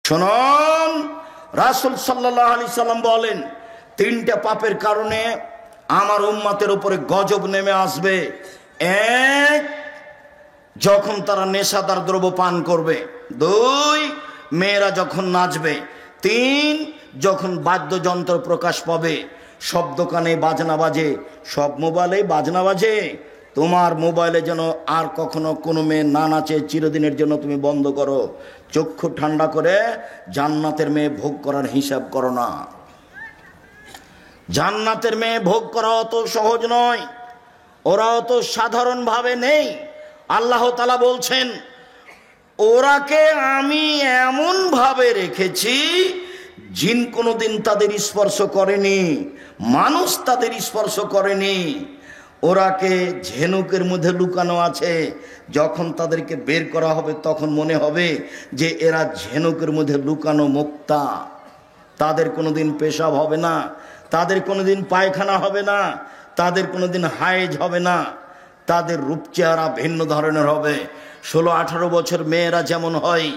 শুনুন, রাসূল সাল্লাল্লাহু আলাইহি সাল্লাম বলেন, তিনটা পাপের কারণে আমার উম্মতের উপরে গজব নেমে আসবে। এক, যখন তারা নেশাদার দ্রব্য পান করবে। দুই, মেয়েরা যখন নাচবে। তিন, যখন বাদ্যযন্ত্র প্রকাশ পাবে। সব দোকানে বাজনা বাজে, সব মোবাইলে বাজনা বাজে। তোমার মোবাইলে যেন আর কখনো কোনো মেয়ে না নাচে, চিরদিনের জন্য তুমি বন্ধ করো। চক্ষু ঠান্ডা করে জান্নাতের মেয়ে ভোগ করার হিসাব করো না। জান্নাতের মেয়ে ভোগ করা অত সহজ নয়, ওরা অত সাধারণভাবে নেই। আল্লাহ তাআলা বলছেন, ওরাকে আমি এমন ভাবে রেখেছি জিন কোনোদিন তাদের স্পর্শ করেনি, মানুষ তাদের স্পর্শ করেনি। ওরাকে ঝিনুকের মধ্যে লুকানো আছে। যখন তাদেরকে বের করা হবে তখন মনে হবে যে এরা ঝিনুকের মধ্যে লুকানো মুক্তা। তাদের কোনোদিন পেশাব হবে না, তাদের কোনোদিন পায়খানা হবে না, তাদের কোনোদিন হায়েজ হবে না। তাদের রূপ চেহারা ভিন্ন ধরনের হবে। 16-18 বছর মেয়েরা যেমন হয়,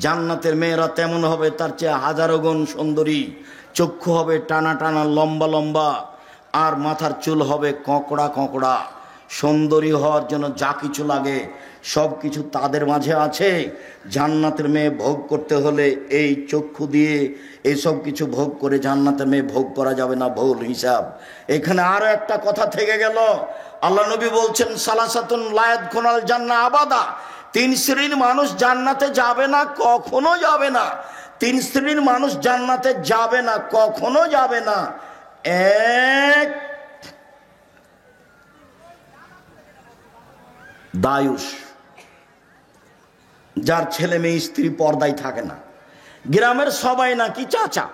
জান্নাতের মেয়েরা তেমন হবে, তার চেয়ে হাজারো গুণ সুন্দরী। চক্ষু হবে টানা টানা, লম্বা লম্বা, আর মাথার চুল হবে কঁকড়া কঁকড়া। সুন্দরী হওয়ার জন্য যা কিছু লাগে সব কিছু তাদের মাঝে আছে। জান্নাতের মেয়ে ভোগ করতে হলে এই চক্ষু দিয়ে এইসব কিছু ভোগ করে জান্নাতের মেয়ে ভোগ করা যাবে না, ভুল হিসাব। এখানে আরো একটা কথা থেকে গেল। আল্লাহ নবী বলছেন, সালাসাতুন লা ইয়াদখুলুল জান্নাহ আবাদা। 3 শ্রেণীর মানুষ জান্নাতে যাবে না, কখনো যাবে না। 3 শ্রেণীর মানুষ জান্নাতে যাবে না, কখনো যাবে না। এক, দায়ুস, যার ছেলে মেয়ে স্ত্রী পর্দায় থাকে না। গ্রামের সবাই নাকি চাচা,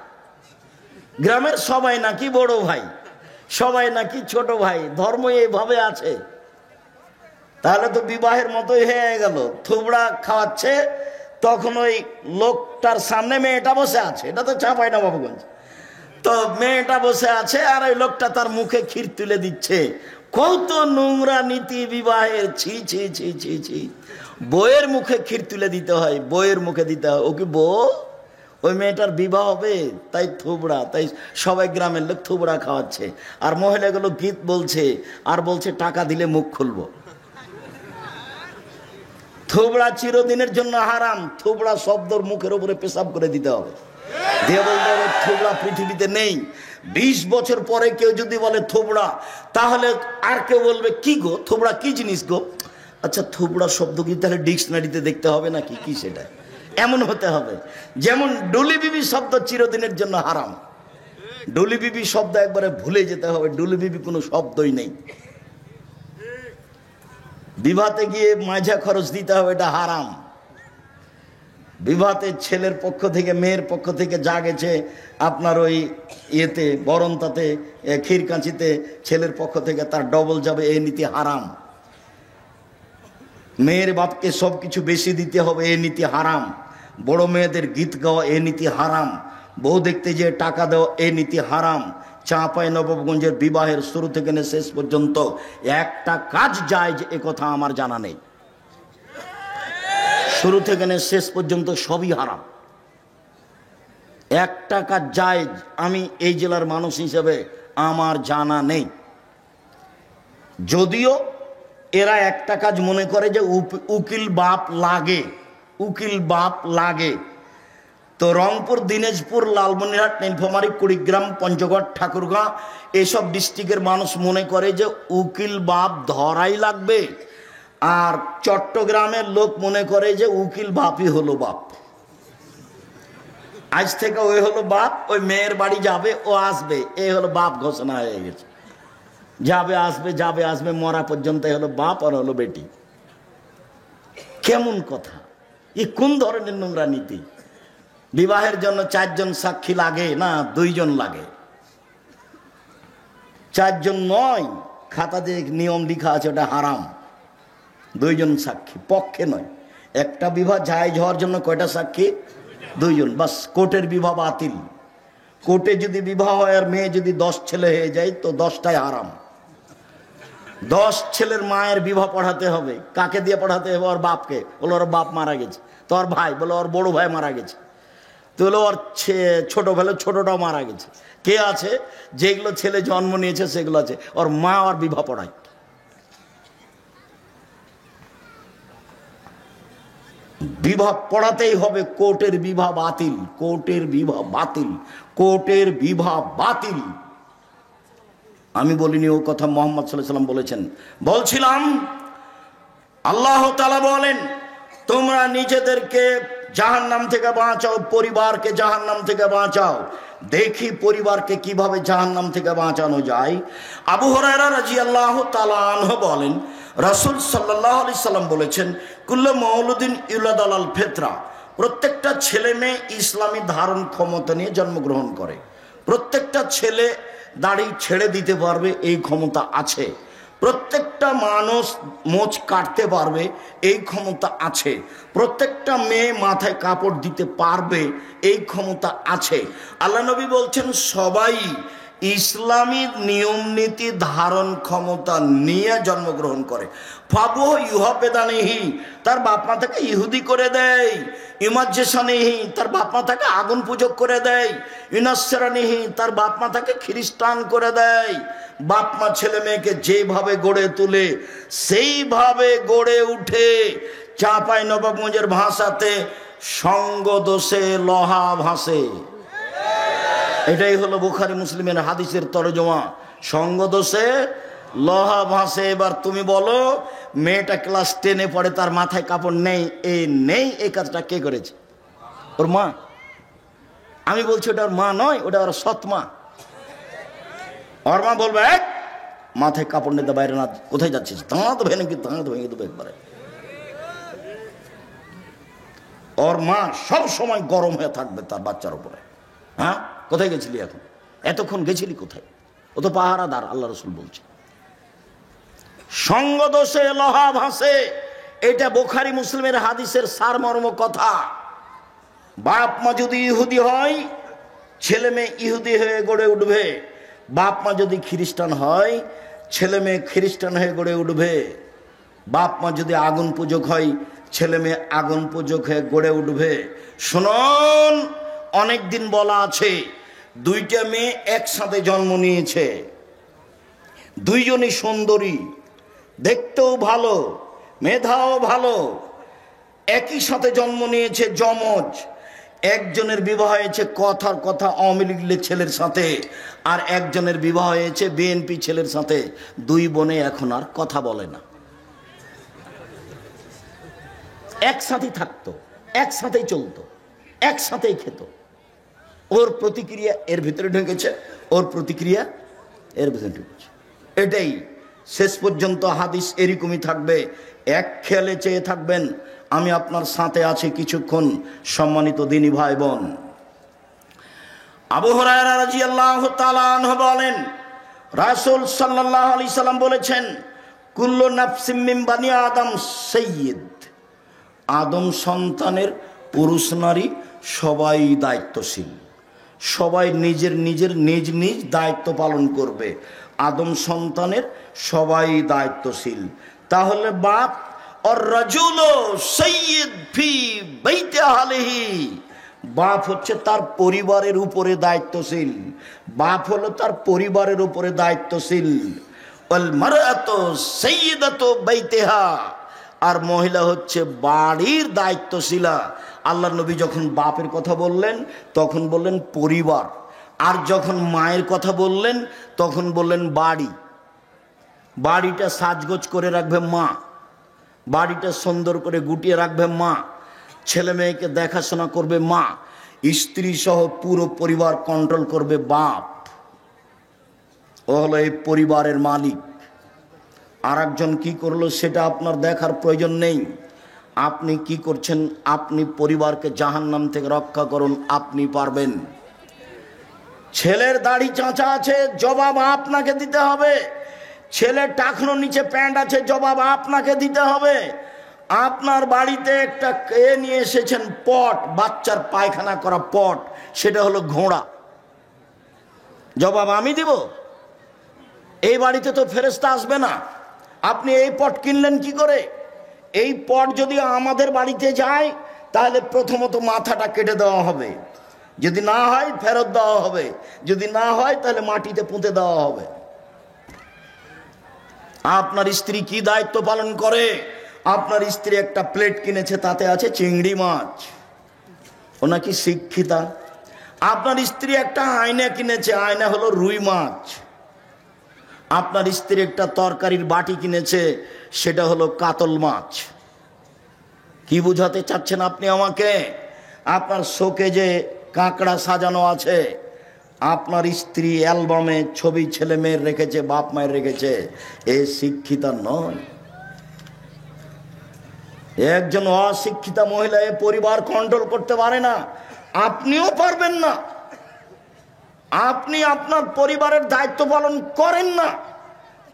গ্রামের সবাই নাকি বড় ভাই, সবাই নাকি ছোট ভাই। ধর্ম এইভাবে আছে। তাহলে তো বিবাহের মতোই হয়ে গেল। থুবড়া খাওয়াচ্ছে, তখন ওই লোকটার সামনে মেয়েটা বসে আছে। এটা তো চাঁপাইনা বাবুগঞ্জ। তো মেয়েটা বসে আছে আর ওই লোকটা তার মুখে ক্ষীর তুলে দিচ্ছে। কত নোংরা নীতি বিবাহের! ছি ছি ছি ছি ছি। বইয়ের মুখে ক্ষীর তুলে দিতে হয়, বইয়ের মুখে দিতে হয়। ও কি বউ? ওই মেয়েটার বিবাহ হবে, তাই থুবড়া, তাই সবাই গ্রামের লোক থুবড়া খাওয়াচ্ছে। আর মহিলাগুলো গীত বলছে আর বলছে টাকা দিলে মুখ খুলবো। থুবড়া চিরদিনের জন্য হারাম। থুবড়া শব্দর মুখের উপরে পেশাব করে দিতে হবে, দিয়ে বলতে হবে থুবড়া পৃথিবীতে নেই। 20 বছর পরে কেউ যদি বলে থুবড়া, তাহলে আর কেউ বলবে কি গো, থুবড়া কি জিনিস গো? আচ্ছা, থুবড়া শব্দ কি তাহলে ডিকশনারিতে দেখতে হবে নাকি, কি সেটা? এমন হতে হবে। যেমন ডুলি বিবি শব্দ চিরদিনের জন্য হারাম। ডুলি বিবি শব্দ একবারে ভুলে যেতে হবে। ডুলি বিবি কোনো শব্দই নেই। বিবাহতে গিয়ে মাঝা খরচ দিতে হবে, এটা হারাম। বিবাহতে ছেলের পক্ষ থেকে মেয়ের পক্ষ থেকে যা গেছে আপনার ওই ইয়েতে বরণতাতে ক্ষীর কাঁচিতে ছেলের পক্ষ থেকে তার ডবল যাবে, এই নীতি হারাম। মেয়ের বাপকে সব কিছু বেশি দিতে হবে, এই নীতি হারাম। বড় মেয়েদের গীত গাওয়া, এই নীতি হারাম। বউ দেখতে যেয়ে টাকা দেওয়া, এই নীতি হারাম। চাঁপাইনবাবগঞ্জের বিবাহের শুরু থেকে শেষ পর্যন্ত একটা কাজ জায়েজ এ কথা আমার জানা নেই। শুরু থেকে শেষ পর্যন্ত সবই হারাম। একটা কাজ জায়েজ আমি এই জেলার মানুষ হিসেবে আমার জানা নেই। যদিও এরা একটা কাজ মনে করে যে উকিল বাপ লাগে, উকিল বাপ লাগে। তো রংপুর, দিনাজপুর, লালমনিরহাট, নীলফামারী, কুড়িগ্রাম, পঞ্চগড়, ঠাকুরগাঁও এসব ডিস্ট্রিক্টের মানুষ মনে করে যে উকিল বাপ ধরাই লাগবে। আর চট্টগ্রামের লোক মনে করে যে উকিল বাপই হলো বাপ। আজ থেকে ওই হলো বাপ, ওই মেয়ের বাড়ি যাবে, ও আসবে, এই হলো বাপ ঘোষণা হয়ে গেছে। যাবে আসবে, যাবে আসবে, মরা পর্যন্ত হলো বাপ আর হলো বেটি। কেমন কথা! এ কোন ধরনের নোংরা নীতি? বিবাহের জন্য 4 জন সাক্ষী লাগে না, 2 জন লাগে। 4 জন নয়, খাতাতে নিয়ম লিখা আছে, ওটা হারাম। 2 জন সাক্ষী পক্ষে নয়। একটা বিবাহ জায়েজ হওয়ার জন্য কয়টা সাক্ষী? 2 জন, বাস। কোর্টের বিবাহ বাতিল। কোর্টে যদি বিবাহ হয় আর মেয়ে যদি 10 ছেলে হয়ে যায় তো 10টাই হারাম। 10 ছেলের মায়ের বিবাহ পড়াতে হবে। কাকে দিয়ে পড়াতে হবে? ওর বাপকে। বলো ওর বাপ মারা গেছে। তো ওর ভাই? বলো ওর বড় ভাই মারা গেছে। তুলো ওর ছোটটাও মারা গেছে। কে আছে? যেগুলো ছেলে জন্ম নিয়েছে সেগুলো আছে। ওর মা আর বিবাহ পড়ায়। বিবাহ পড়াতেই হবে। কোর্টের বিবাহ বাতিল, কোর্টের বিবাহ বাতিল, কোর্টের বিবাহ বাতিল। আমি বলিনি, ও কথা মুহাম্মদ সাল্লাল্লাহু আলাইহি ওয়াসাল্লাম বলেছেন। বলছিলাম আল্লাহ তাআলা বলেন, তোমরা নিজেদেরকে জাহান্নাম থেকে বাঁচাও, পরিবারকে জাহান্নাম থেকে বাঁচাও। দেখি পরিবারকে কিভাবে জাহান্নাম থেকে বাঁচানো যায়। আবু হুরায়রা রাদিয়াল্লাহু তাআলা আনহু বলেন, রাসূল সাল্লাল্লাহু আলাইহি সাল্লাম বলেছেন, কুল্লু মাউলুদিন ইউলাদু আলাল ফিতরা, প্রত্যেকটা ছেলে মেয়ে ইসলামী ধারণ ক্ষমতা নিয়ে জন্মগ্রহণ করে। প্রত্যেকটা ছেলে দাড়ি ছেড়ে দিতে পারবে, এই ক্ষমতা আছে। প্রত্যেকটা মানুষ মোচ কাটতে পারবে, এই ক্ষমতা আছে। প্রত্যেকটা মেয়ে মাথায় কাপড় দিতে পারবে, এই ক্ষমতা আছে। আল্লাহ নবী বলছেন সবাই ইসলামী নিয়ম নীতি ধারণ ক্ষমতা নিয়ে জন্মগ্রহণ করে। ফাবু ইউহাবেদানিহি, তার বাপ মা তাকে ইহুদি করে দেয়। ইমাজ্জেসানিহি, তার বাপ মা তাকে আগুন পূজক করে দেয়। ইনাসরানিহি, তার বাপ মা তাকে খ্রিস্টান করে দেয়। বাপ মা ছেলে মেয়েকে যেভাবে গড়ে তুলে সেইভাবে গড়ে উঠে। চাঁপাই নবাবগঞ্জের ভাষাতে সঙ্গ দোষে লোহা ভাসে। এটাই হলো বুখারী মুসলিমের হাদিসের তরজমা। সঙ্গ দোষে লোহা ভাসে। এবার তুমি বলো, মেয়েটা ক্লাস 10-এ পড়ে, তার মাথায় কাপড় নেই, এই কাজটা কে করেছে? ওর মা। আমি বলছি ওটা ওর মা নয়, ওটা ওর সৎ মা। ওর মা বলবে, মাথায় কাপড় নিতে বাইরে না, কোথায় যাচ্ছিস? দাঁত ভেঙে দেবে একবারে। ওর মা সব সময় গরম হয়ে থাকবে তার বাচ্চার উপরে। হ্যাঁ, কোথায় গেছিলি এখন? এতক্ষণ গেছিলি কোথায়? ও তো পাহারাদার, আল্লাহ রাসূল বলছে। সঙ্গ দোষে লোহা ভাসে, এটা বুখারী মুসলিমের হাদিসের সারমর্ম কথা। বাপ মা যদি ইহুদি হয়, ছেলে মেয়ে ইহুদি হয়ে গড়ে উঠবে। বাপ মা যদি খ্রিস্টান হয়, ছেলে মেয়ে খ্রিস্টান হয়ে গড়ে উঠবে। বাপ মা যদি আগুন পূজক হয়, ছেলে মেয়ে আগুন পূজক হয়ে গড়ে উঠবে। শুনুন, অনেকদিন বলা আছে, দুইটা মেয়ে একসাথে জন্ম নিয়েছে, দুইজনই সুন্দরী, দেখতেও ভালো, মেধাও ভালো, একই সাথে জন্ম নিয়েছে, যমজ। একজনের বিবাহ হয়েছে কথার কথা আওয়ামী লীগের ছেলের সাথে, আর একজনের বিবাহ হয়েছে বিএনপি ছেলের সাথে। দুই বোনে এখন আর কথা বলে না। একসাথেই থাকতো, একসাথেই চলতো, একসাথেই খেত। ওর প্রতিক্রিয়া এর ভিতরে ঢুকেছে, ওর প্রতিক্রিয়া এর ভিতরে ঢুকেছে। এটাই শেষ পর্যন্ত হাদিস এরকমই থাকবে। এক খেয়ালে চেয়ে থাকবেন, আমি আপনার সাথে আছি কিছুক্ষণ। সম্মানিত দিনী ভাই বোন, আবু হুরায়রা রাদিয়াল্লাহু তাআলা আনহু বলেন, রাসূল সাল্লাল্লাহু আলাইহি সাল্লাম বলেছেন, কুল্লু নাফসিম মিন বানি আদম সাইয়্যিদ, আদম সন্তানের পুরুষ নারী সবাই দায়িত্বশীল। সবাই নিজের নিজের নিজ নিজ দায়িত্ব পালন করবে। আদম সন্তানের সবাই দায়িত্বশীল। তাহলে বাপ আর রাজুল সাইয়্যিদ ফি বাইতি আহলিহি, বাপ হচ্ছে তার পরিবারের উপরে দায়িত্বশীল। বাপ হলো তার পরিবারের উপরে দায়িত্বশীল। ওয়াল মারআতু সাইয়্যিদাতু বাইতিহা, আর মহিলা হচ্ছে বাড়ির দায়িত্বশীলা। আল্লাহর নবী যখন বাপের কথা বললেন তখন বললেন পরিবার, আর যখন মায়ের কথা বললেন তখন বললেন বাড়ি। বাড়িটা সাজগোজ করে রাখবে মা, বাড়িটা সুন্দর করে গুটিয়ে রাখবে মা, ছেলে মেয়েকে দেখাশোনা করবে মা, স্ত্রী সহ পুরো পরিবার কন্ট্রোল করবে বাপ। ও হলো এই পরিবারের মালিক। আর একজন কি করলো সেটা আপনার দেখার প্রয়োজন নেই। আপনি কি করছেন, আপনি পরিবারকে জাহান্নাম থেকে রক্ষা করুন, আপনি পারবেন। ছেলের দাড়ি চাঁচা আছে, জবাব আপনাকে দিতে হবে। ছেলের টাকনোর নিচে প্যান্ট আছে, জবাব আপনাকে দিতে হবে। আপনার বাড়িতে একটা কে নিয়ে এসেছেন পট, বাচ্চার পায়খানা করা পট, সেটা হলো ঘোড়া, জবাব আমি দিব? এই বাড়িতে তো ফেরেশতা আসবে না। আপনি এই পট কিনলেন কি করে? এই পট যদি আমাদের বাড়িতে যায় তাহলে প্রথমত মাথাটা কেটে দেওয়া হবে, যদি না হয় ফেরত দেওয়া হবে, যদি না হয় তাহলে মাটিতে পুঁতে দেওয়া হবে। আপনার স্ত্রী কি দায়িত্ব পালন করে? আপনার স্ত্রী একটা প্লেট কিনেছে, তাতে আছে চিংড়ি মাছ, ও নাকি শিক্ষিতা। আপনার স্ত্রী একটা আয়না কিনেছে, আয়না হলো রুই মাছ। আপনার স্ত্রী একটা তরকারির বাটি কিনেছে, সেটা হলো কাতল মাছ। কি বুঝাতে চাচ্ছেন আপনি আমাকে? আপনার শোকে যে কাঁকড়া সাজানো আছে, আপনার স্ত্রী অ্যালবামে ছবি ছেলে মেয়ের রেখেছে, বাপ মায়ের রেখেছে, এ শিক্ষিতা নয়। একজন অশিক্ষিতা মহিলা এ পরিবার কন্ট্রোল করতে পারে না, আপনিও পারবেন না। আপনি আপনার পরিবারের দায়িত্ব পালন করেন না।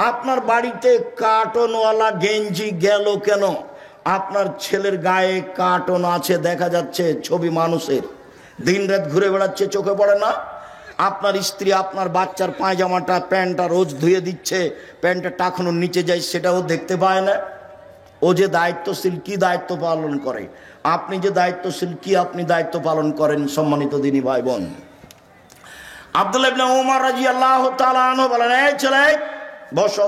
আপনার বাড়িতে কার্টনওয়ালা গেঞ্জি গেল কেন? আপনার ছেলের গায়ে কার্টন আছে, দেখা যাচ্ছে ছবি মানুষের, দিন রাত ঘুরে বেড়াচ্ছে, চোখে পড়ে না? আপনার স্ত্রী আপনার বাচ্চার পায়জামাটা প্যান্টটা রোজ ধুয়ে দিচ্ছে, প্যান্টটা টাকানোর নিচে যায়, সেটাও দেখতে পায় না। ও যে দায়িত্বশীল, কি দায়িত্ব পালন করে? আপনি যে দায়িত্বশীল, কি আপনি দায়িত্ব পালন করেন? সম্মানিত দিনী ভাই বোন, আব্দুল্লাহ ইবনে ওমর রাদিয়াল্লাহু তাআলা আনহু বলেন, এই ছেলে বসো,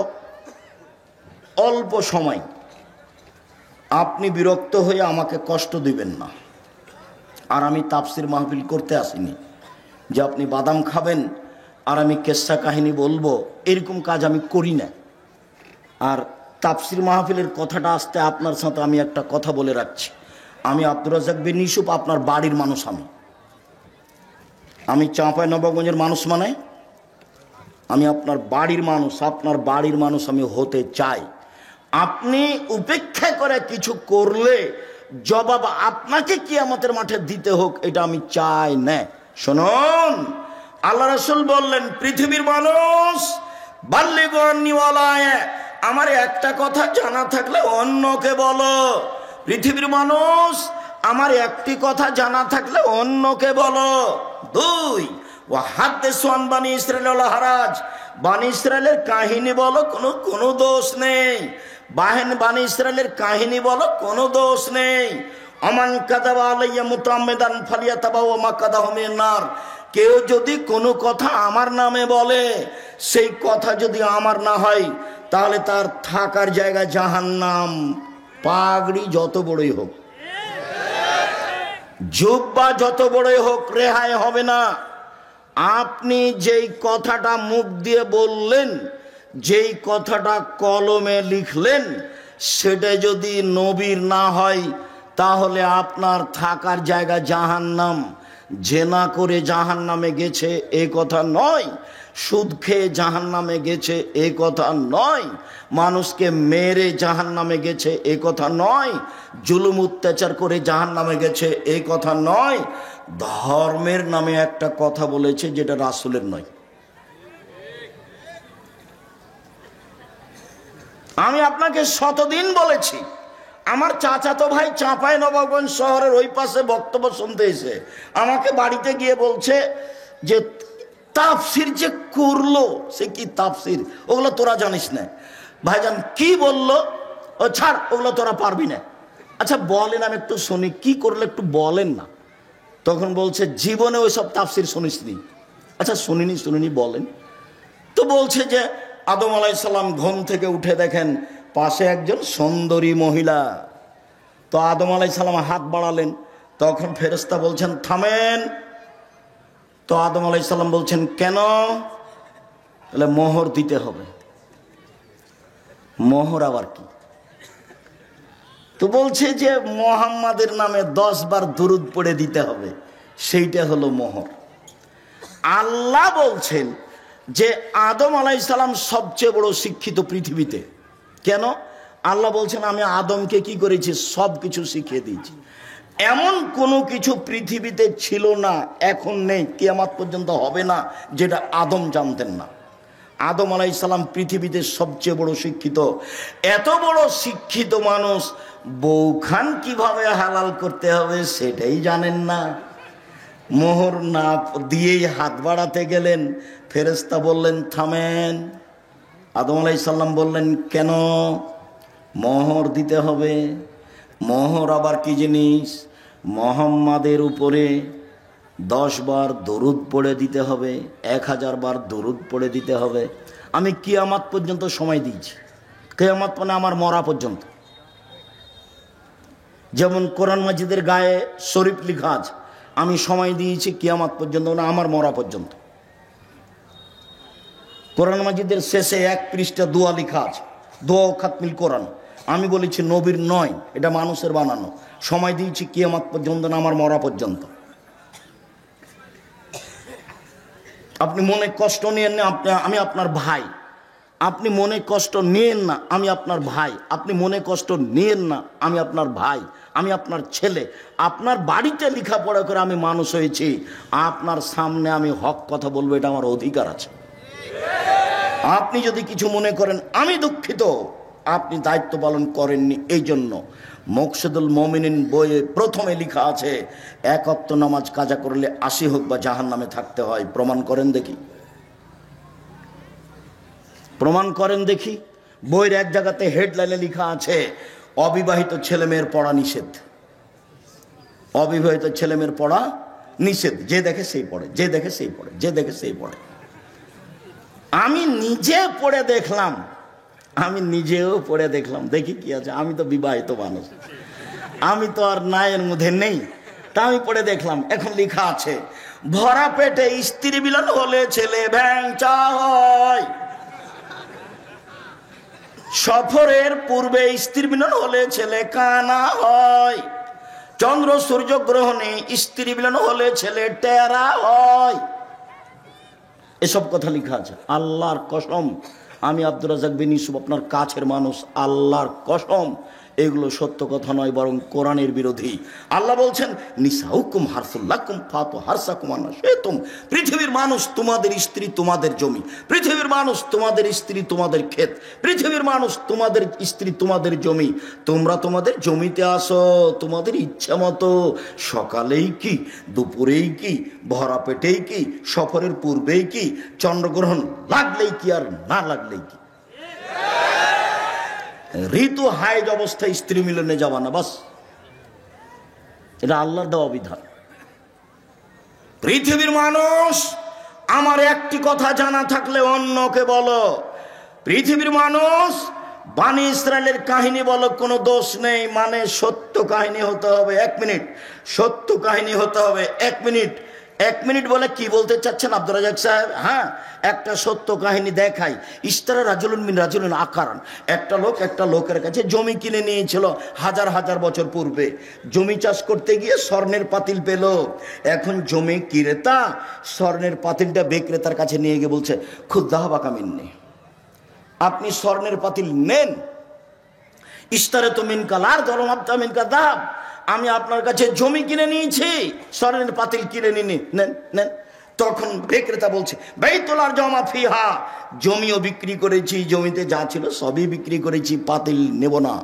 অল্প সময়, আপনি বিরক্ত হয়ে আমাকে কষ্ট দিবেন না। আর আমি তাফসির মাহফিল করতে আসিনি যে আপনি বাদাম খাবেন আর আমি কেসা কাহিনী বলবো, এরকম কাজ আমি করি না। আর তাফসির মাহফিলের কথাটা আসতে আপনার সাথে আমি একটা কথা বলে রাখছি, আমি আব্দুর রাজ্জাক বিন ইউসুফ আপনার বাড়ির মানুষ। আমি চাঁপাইনবাবগঞ্জের মানুষ, মানে আমি আপনার বাড়ির মানুষ, আপনার বাড়ির মানুষ আমি হতে চাই। আপনি উপেক্ষা করে কিছু করলে জবাব আপনাকে কিয়ামতের মাঠে দিতে হোক, এটা আমি চাই না। শুনুন, আল্লাহ রাসূল বললেন, পৃথিবীর মানুষ বাল্লিগু আন্নী ওয়ালা আয়া, আমার একটা কথা জানা থাকলে অন্যকে বলো। পৃথিবীর মানুষ, আমার একটি কথা জানা থাকলে অন্যকে বলো। দুই, ও হাদ্দিসু আন বানি ইসরাঈল ওয়ালা হারাজ, বানি ইসরাঈলের কাহিনী বলো, কোনো দোষ নেই। বানি ইসরাঈলের কাহিনী বলো, কোনো দোষ নেই। আমান কাযাবা আলাইয়া মুতাআম্মিদান ফালিয়াতাবাওয়া মাকআদাহু মিনান নার, কেউ যদি কোনো কথা আমার নামে বলে, সেই কথা যদি আমার না হয়, তাহলে তার থাকার জায়গা জাহান্নাম। পাগড়ি যত বড়ই হোক, জুব্বা যত বড়ই হোক, রেহাই হবে না। আপনি যেই কথাটা মুখ দিয়ে বললেন, যেই কথাটা কলমে লিখলেন, সেটা যদি নবীর না হয়, তাহলে আপনার থাকার জায়গা জাহান্নাম। জেনা করে জাহান্নামে গেছে এ কথা নয়, সুদ খেয়ে জাহান্নামে গেছে এ কথা নয়, মানুষকে মেরে জাহান্নামে গেছে এ কথা নয়, জুলুম অত্যাচার করে জাহান্নামে গেছে এ কথা নয়। ধর্মের নামে একটা কথা বলেছে যেটা রাসূলের নয়। আমি আপনাকে শতদিন বলেছি, আমার চাচাতো ভাই চাঁপাইনবাবগঞ্জ শহরের ওই পাশে বক্তব্য শুনতে এসে আমাকে বাড়িতে গিয়ে বলছে যে তাফসির যে করলো, সে কি তাফসির, ওগুলো তোরা জানিস না। ভাইজান কি বললো? ও ছাড়, ওগুলো তোরা পারবি না। আচ্ছা বলেন, আমি একটু শুনি, কি করলে একটু বলেন না। তখন বলছে, জীবনে ওই সব তাফসির শুনিসনি। আচ্ছা শুনিনি বলেন তো। বলছে যে আদম আলাইহিস সালাম ঘুম থেকে উঠে দেখেন পাশে একজন সুন্দরী মহিলা। তো আদম আলাইহিস সালাম হাত বাড়ালেন, তখন ফেরেশতা বলছেন থামেন। তো আদম আলাইহিস সালাম বলছেন কেন? তাহলে মোহর দিতে হবে। মোহর আবার কি? তো বলছে যে মুহাম্মাদের নামে 10 বার দুরূদ পড়ে দিতে হবে, সেইটা হলো মোহর। আল্লাহ বলছেন যে আদম আলাইহিস সালাম সবচেয়ে বড় শিক্ষিত পৃথিবীতে। কেন? আল্লাহ বলছেন আমি আদমকে কি করেছি, সব কিছু শিখিয়ে দিয়েছি। এমন কোনো কিছু পৃথিবীতে ছিল না, এখন নেই, কিয়ামত পর্যন্ত হবে না, যেটা আদম জানতেন না। আদম আলাইহিস সালাম পৃথিবীতে সবচেয়ে বড় শিক্ষিত। এত বড় শিক্ষিত মানুষ বউখান কিভাবে হালাল করতে হবে সেটাই জানেন না। মোহর না দিয়েই হাত বাড়াতে গেলেন, ফেরেশতা বললেন থামেন। আদম আলাইহিস সালাম বললেন কেন? মোহর দিতে হবে। মোহর আবার কি জিনিস? মুহাম্মাদের উপরে 10 বার দরুদ পড়ে দিতে হবে, 1000 বার দরুদ পড়ে দিতে হবে। আমি কিয়ামত পর্যন্ত সময় দিয়েছি, কিয়ামত মানে আমার মরা পর্যন্ত। যেমন কোরআন মাজিদের গায়ে শরীফ লেখা আছে, আমি সময় দিয়েছি কিয়ামত পর্যন্ত না আমার মরা পর্যন্ত। কোরআন মাজিদের শেষে 1 পৃষ্ঠা দোয়া লেখা আছে, দোয়া খাতমিল কোরআন। আমি বলেছি নবীর নয়, এটা মানুষের বানানো। সময় দিয়েছি কিয়ামত পর্যন্ত না আমার মরা পর্যন্ত। আপনি মনে কষ্ট নিয়েন না, আমি আপনার ভাই। আপনি মনে কষ্ট নিয়েন না, আমি আপনার ভাই। আপনি মনে কষ্ট নিয়েন না, আমি আপনার ভাই, আমি আপনার ছেলে। আপনার বাড়িতে লেখাপড়া করে আমি মানুষ হয়েছি, আপনার সামনে আমি হক কথা বলবো, এটা আমার অধিকার আছে। আপনি যদি কিছু মনে করেন আমি দুঃখিত, আপনি দায়িত্ব পালন করেননি। এই জন্য মকসুদুল মুমিনিন বইয়ে প্রথমে লেখা আছে 1 ওয়াক্ত নামাজ কাজা করলে 80 হোক বা জাহান্নামে থাকতে হয়। প্রমাণ করেন দেখি, প্রমাণ করেন দেখি। বইয়ের এক জায়গাতে হেডলাইনে লেখা আছে অবিবাহিত ছেলেমেয়ের পড়া নিষেধ। অবিবাহিত ছেলেমেয়ের পড়া নিষেধ, যে দেখে সেই পড়ে, যে দেখে সেই পড়ে, যে দেখে সেই পড়ে। আমি নিজে পড়ে দেখলাম, আমি নিজেও পড়ে দেখলাম, দেখি কি আছে। আমি তো বিবাহিত মানুষ, আমি তো আর নায়ের মধ্যে নেই, তা আমি পড়ে দেখলাম। এখন লেখা আছে ভরা পেটে স্ত্রী মিলন হলে ছেলে ভ্যাংচা হয়, সফরের পূর্বে স্ত্রী মিলন হলে ছেলে কানা হয়, চন্দ্র সূর্য গ্রহণে স্ত্রী মিলন হলে ছেলে টেরা হয়। এসব কথা লেখা আছে। আল্লাহর কসম, আমি আব্দুর রাজ্জাক বিন ইউসুফ আপনার কাছের মানুষ, আল্লাহর কসম এগুলো সত্য কথা নয়, বরং কোরআনের বিরোধী। আল্লাহ বলছেন নিসাউকুম হারসুল লাকুম ফাতু হারসাকুম আন্না শিতুম। পৃথিবীর মানুষ তোমাদের স্ত্রী তোমাদের জমি, পৃথিবীর মানুষ তোমাদের স্ত্রী তোমাদের ক্ষেত, পৃথিবীর মানুষ তোমাদের স্ত্রী তোমাদের জমি। তোমরা তোমাদের জমিতে আসো তোমাদের ইচ্ছা মতো, সকালেই কি, দুপুরেই কি, ভরা পেটেই কি, সফরের পূর্বেই কি, চন্দ্রগ্রহণ লাগলেই কি আর না লাগলেই কি। ঋতু হাইজ অবস্থায় স্ত্রী মিলনে যাওয়া না, বাস। এটা আল্লাহর দেওয়া বিধান। পৃথিবীর মানুষ, আমার একটি কথা জানা থাকলে অন্যকে বলো। পৃথিবীর মানুষ, বানি ইসরায়েলের কাহিনী বলো, কোনো দোষ নেই, মানে সত্য কাহিনী হতে হবে। 1 মিনিট, সত্য কাহিনী হতে হবে। 1 মিনিট, 1 মিনিট বলে কি বলতে চাচ্ছেন আব্দুর রাজ্জাক সাহেব? হ্যাঁ, একটা সত্য কাহিনী দেখাই। ইস্তারা রাজুলুন মিন রাজুলিন আকারান। একটা লোক একটা লোকের কাছে জমি কিনে নিয়েছিল হাজার হাজার বছর পূর্বে। জমি চাষ করতে গিয়ে স্বর্ণের পাতিল পেল। এখন জমি ক্রেতা স্বর্ণের পাতিলটা বিক্রেতার কাছে নিয়ে গিয়ে বলছে খুদ্দাহ বাকামিন্নি, আপনি স্বর্ণের পাতিল নেন। ইস্তারে তো মিনকালার ধরম আপতা মিনকা দাব, আমি আপনার কাছে জমি কিনে নিয়েছি, স্বর্ণের পাতিল কিনে নিনি, নেন নেন। তখন বিক্রেতা বলছে বাইতুলার জমা ফিহা, জমিও বিক্রি করেছি, জমিতে যা ছিল সবই বিক্রি করেছি, পাতিল নেব না।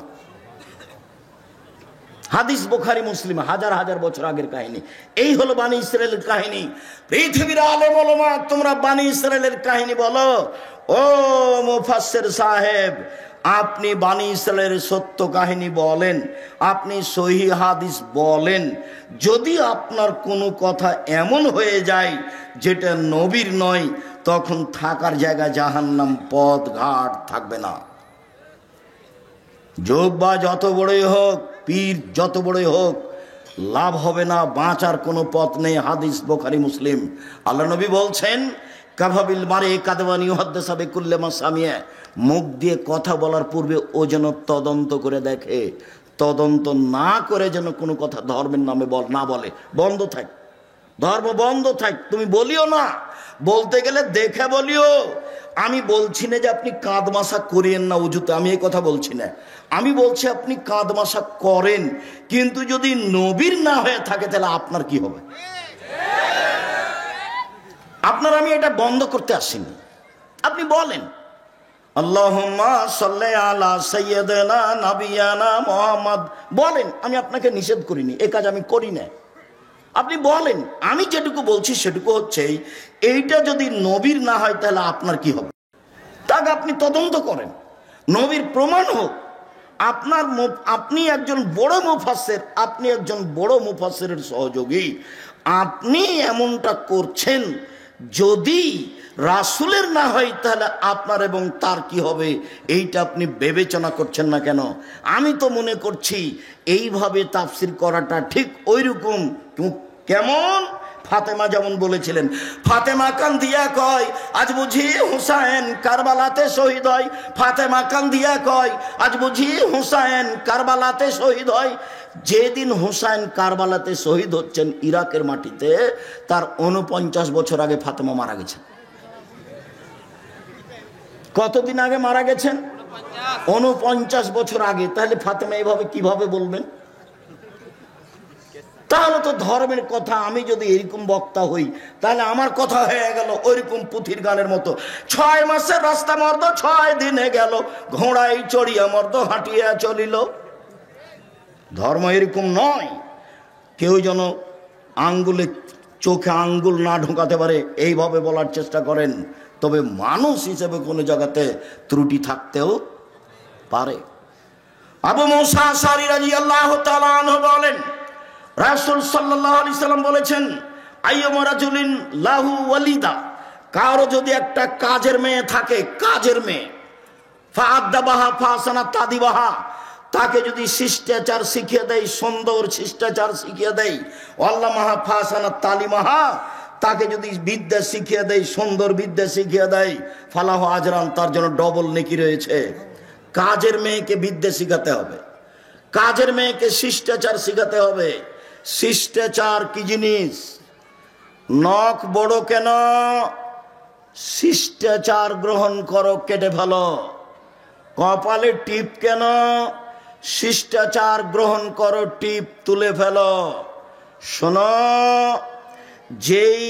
হাদিস বুখারী মুসলিম, হাজার হাজার বছর আগের কাহিনী। এই হলো বানি ইসরায়েলের কাহিনী। পৃথিবীর আলেম ওলামা, তোমরা বানি ইসরায়েলের কাহিনী বলো। ও মুফাসসির সাহেব, আপনি বানি ইসরায়েলের সত্য কাহিনী বলেন, আপনি সহিহ হাদিস বলেন। যদি আপনার কোনো কথা এমন হয়ে যায় যেটা নবীর নয়, তখন থাকার জায়গা জাহান্নাম, পথ ঘাট থাকবে না। যোদ্ধা যত বড়ই হোক, পীর যত বড়ই হোক, লাভ হবে না, বাঁচার কোনো পথ নেই। হাদিস বুখারী মুসলিম। আল্লাহ নবী বলছেন কাফাবিল মারে কাদওয়ানি ইউহাদ্দিসু বিকুল্লি সামিয়া, মুখ দিয়ে কথা বলার পূর্বে ও যেন তদন্ত করে দেখে। তদন্ত না করে যেন কোনো কথা ধর্মের নামে না বলে। বন্ধ থাক, ধর্ম বন্ধ থাক। তুমি বলিও না, বলতে গেলে দেখে বলিও। আমি বলছি না যে আপনি কাঁদমাশা করিয়েন না উজুতে, আমি এই কথা বলছি না। আমি বলছি আপনি কাঁদমাশা করেন, কিন্তু যদি নবীর না হয়ে থাকে তাহলে আপনার কি হবে? আপনার আমি এটা বন্ধ করতে আসিনি। আপনি বলেন আল্লাহুম্মা সাল্লি আলা সাইয়্যিদিনা নাবিয়ানা মুহাম্মদ, বলেন। আমি আপনাকে নিষেধ করিনি, এই কাজ আমি করি না। আপনি বলেন। আমি যেটুকু বলছি সেটুকু হচ্ছে এইটা যদি নবীর না হয় তাহলে আপনার কি হবে, তাকে আপনি তদন্ত করেন, নবীর প্রমাণ হোক। আপনি একজন বড় মুফাসসির, আপনি একজন বড় মুফাসসিরের সহযোগী, আপনি এমনটা করছেন, যদি রাসূলের না হয় তাহলে আপনার এবং তার কি হবে, এইটা আপনি বিবেচনা করছেন না কেন? আমি তো মনে করছি এইভাবে তাফসির করাটা ঠিক ওইরকম। কেমন? ফাতেমা যেমন বলেছিলেন, ফাতেমা কান্দিয়া কয় আজ বুঝি হুসাইন কারবালাতে শহীদ হয়। ফাতেমা কান্দিয়া কয় আজ বুঝি হুসাইন কারবালাতে শহীদ হয়। যেদিন হুসাইন কারবালাতে শহীদ হচ্ছেন ইরাকের মাটিতে, তার 49 বছর আগে ফাতেমা মারা গেছেন। কতদিন আগে মারা গেছেন? 49 বছর আগে। তাহলে ফাতেমা এইভাবে কিভাবে বলবেন? তাহলে তো ধর্মের কথা, আমি যদি এরকম বক্তা হই তাহলে আমার কথা হয়ে গেল ওইরকম পুথির গানের মতো, 6 মাসের রাস্তা মর্দ 6 দিনে গেল, ঘোড়ায় চড়িয়া মর্দ হাঁটিয়া চলিল। ধর্ম এরকম নয়। কেউ যেন আঙ্গুলে চোখে আঙ্গুল না ঢোকাতে পারে এইভাবে বলার চেষ্টা করেন। তবে মানুষ হিসেবে কোনো জায়গাতে ত্রুটি থাকতেও পারে। আবু মুসা আশআরী রাদিয়াল্লাহু তাআলা আনহু বলেন, রাসূল সাল্লাল্লাহু আলাইহি সাল্লাম বলেছেন, আইয়ুমা রাজুলিন লাহু ওয়ালিদা, কারো যদি একটা কাজের মেয়ে থাকে, কাজের মেয়ে, ফাআদ্দাবাহা ফাসানা তাদিবাহা, তাকে যদি শিষ্টাচার শিখিয়ে দেয়, সুন্দর শিষ্টাচার শিখিয়ে দেয়, আল্লামাহা ফাসানা তালিমাহা, তাকে যদি বিদ্যা শিখিয়ে দেয়, সুন্দর বিদ্যা শিখিয়ে দেয়, ফালাহু আজরান, তার জন্য ডবল নেকি রয়েছে। কাজের মেয়েকে বিদ্যা শিখাতে হবে, কাজের মেয়েকে শিষ্টাচার শিখাতে হবে। শিষ্টাচার কি জিনিস? নখ বড় কেন? শিষ্টাচার গ্রহণ করো, কেটে ফেলো। কপালে টিপ কেন? শিষ্টাচার গ্রহণ করো, টিপ তুলে ফেলো। শোনো, যেই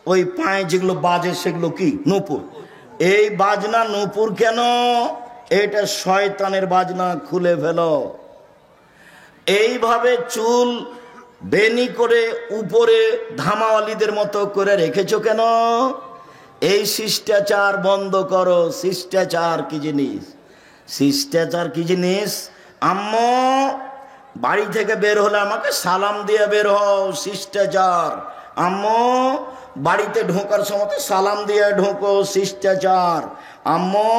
ওই পায়ে যেগুলো বাজে সেগুলো কি? নূপুর। এই বাজনা নূপুর কেন? এটা শয়তানের বাজনা, খুলে ফেলো। এইভাবে চুল বেনি করে উপরে ধামাওয়ালিদের মতো করে রেখেছো কেন? এই শিষ্টাচার বন্ধ করো। শিষ্টাচার কি জিনিস? শিষ্টাচার কি জিনিস? আম্মু বাড়ি থেকে বের হলে আমাকে সালাম দিয়ে বের হও, শিষ্টাচার। আম্মু বাড়িতে ঢোকার সময় সালাম দিয়ে ঢোকো, শিষ্টাচার। আম্মু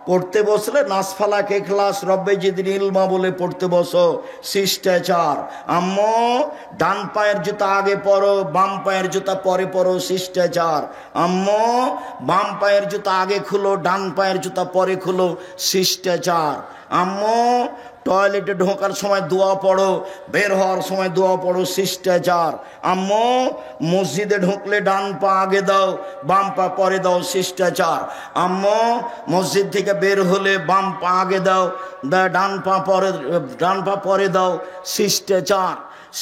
পড়তে বসলে নাসফালাক ইখলাস রব্বে জিদনি ইলমা বলে পড়তে বসো, শিষ্টাচার। আম্মু ডান পায়ের জুতা আগে পরো, বাম পায়ের জুতা পরে পরো, শিষ্টাচার। আম্মু বাম পায়ের জুতা আগে খুলো, ডান পায়ের জুতা পরে খুলো, শিষ্টাচার। আম্মু টয়লেটে ঢোকার সময় দোয়া পড়ো, বের হওয়ার সময় দোয়া পড়ো, শিষ্টাচার। আম্মু মসজিদে ঢুকলে ডান পা আগে দাও, বাম পা পরে দাও, শিষ্টাচার। আম্মু মসজিদ থেকে বের হলে বাম পা আগে দাও, ডান পা পরে দাও, শিষ্টাচার।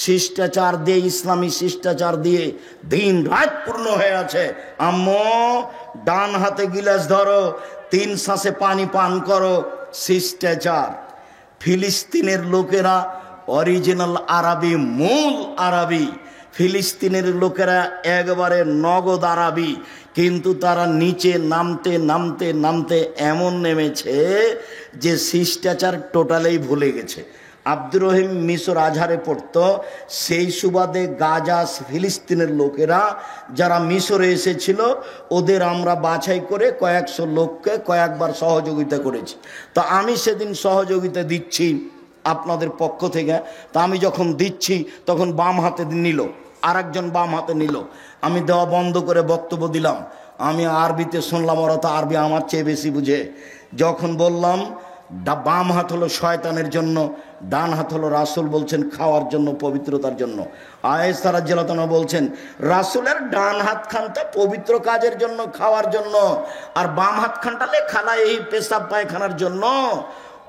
শিষ্টাচার দিয়ে, ইসলামী শিষ্টাচার দিয়ে দিন রাত পূর্ণ হয়ে আছে। আম্মু ডান হাতে গিলাস ধরো, 3 শ্বাসে পানি পান করো, শিষ্টাচার। ফিলিস্তিনের লোকেরা অরিজিনাল আরবি, মূল আরবি। ফিলিস্তিনের লোকেরা একবারে নগদ আরবি, কিন্তু তারা নিচে নামতে নামতে নামতে এমন নেমেছে যে শিষ্টাচার টোটালেই ভুলে গেছে। আব্দুর রহিম মিশর আজহারে পড়তো, সেই সুবাদে গাজা ফিলিস্তিনের লোকেরা যারা মিশরে এসেছিল, ওদের আমরা বাছাই করে কয়েকশো লোককে কয়েকবার সহযোগিতা করেছি। তো আমি সেদিন সহযোগিতা দিচ্ছি আপনাদের পক্ষ থেকে। তা আমি যখন দিচ্ছি তখন বাম হাতে নিল, আর একজন বাম হাতে নিল। আমি দেওয়া বন্ধ করে বক্তব্য দিলাম। আমি আরবিতে শুনলাম, ওরা তো আরবি আমার চেয়ে বেশি বুঝে। যখন বললাম বাম হাত হলো শয়তানের জন্য, ডান হাত হলো রাসূল বলছেন খাওয়ার জন্য, পবিত্রতার জন্য। আয়েশা রাদিয়াল্লাহু তাআলা বলছেন রাসূলের ডান হাত খানটা পবিত্র কাজের জন্য, খাওয়ার জন্য, আর বাম হাত খানটা লেখালা এই পেশাব পায়খানার জন্য,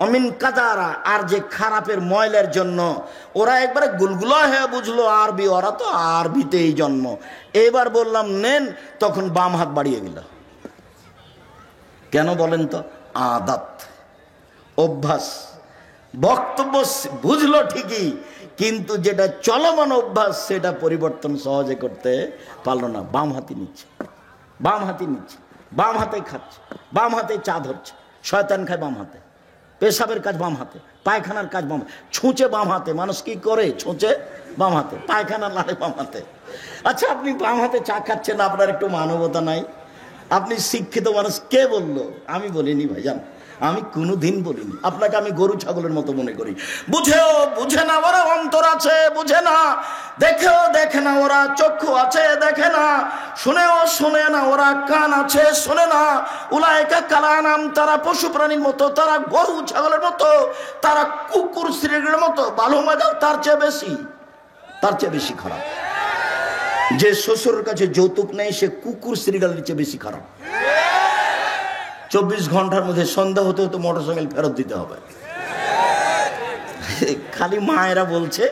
অমিন কাদারা, আর যে খারাপের ময়লার জন্য। ওরা একবারে গুলগুলা হয়ে বুঝলো আরবি, ওরা তো আরবিতেই জন্ম। এবার বললাম নেন, তখন বাম হাত বাড়িয়ে গেল। কেন বলেন তো? আদাত, অভ্যাস। বক্তব্য বুঝলো ঠিকই, কিন্তু যেটা চলমান অভ্যাস সেটা পরিবর্তন সহজে করতে পারলো না। বাম হাতে নিচ্ছে, বাম হাতে নিচ্ছে, বাম হাতে খাচ্ছে, বাম হাতে চা ধরছে। শয়তান খায় বাম হাতে, পেশাবের কাজ বাম হাতে, পায়খানার কাজ বাম হাতে, ছুঁচে বাম হাতে। মানুষ কি করে? ছুঁচে বাম হাতে, পায়খানা লাড়ে বাম হাতে। আচ্ছা, আপনি বাম হাতে চা খাচ্ছেন, আপনার একটু মানবতা নাই? আপনি শিক্ষিত মানুষ, কে বললো? আমি বলিনি ভাইজান, আমি কোনোদিন বলিনি। আপনাকে আমি গরু ছাগলের মতো মনে করি। বুঝেও বুঝে না, ওরা অন্তর আছে বুঝে না, দেখেও দেখে না, ওরা চক্ষু আছে দেখে না, শুনেও শুনে না, ওরা কান আছে শোনে না। উলাইকা কালানাম, তারা পশু প্রাণীর মতো, তারা গরু ছাগলের মতো, তারা কুকুর শ্রেণীর মতো। ভালো মজা তার চেয়ে বেশি খারাপ। যে শ্বশুরের কাছে যৌতুক নেই সে কুকুর শ্রীগালের চেয়ে বেশি খারাপ। 24 ঘন্টার মধ্যে সন্ধ্যা হতে হতে মোটরসাইকেল ফেরত দিতে হবে। খালি মায়েরা বলছে,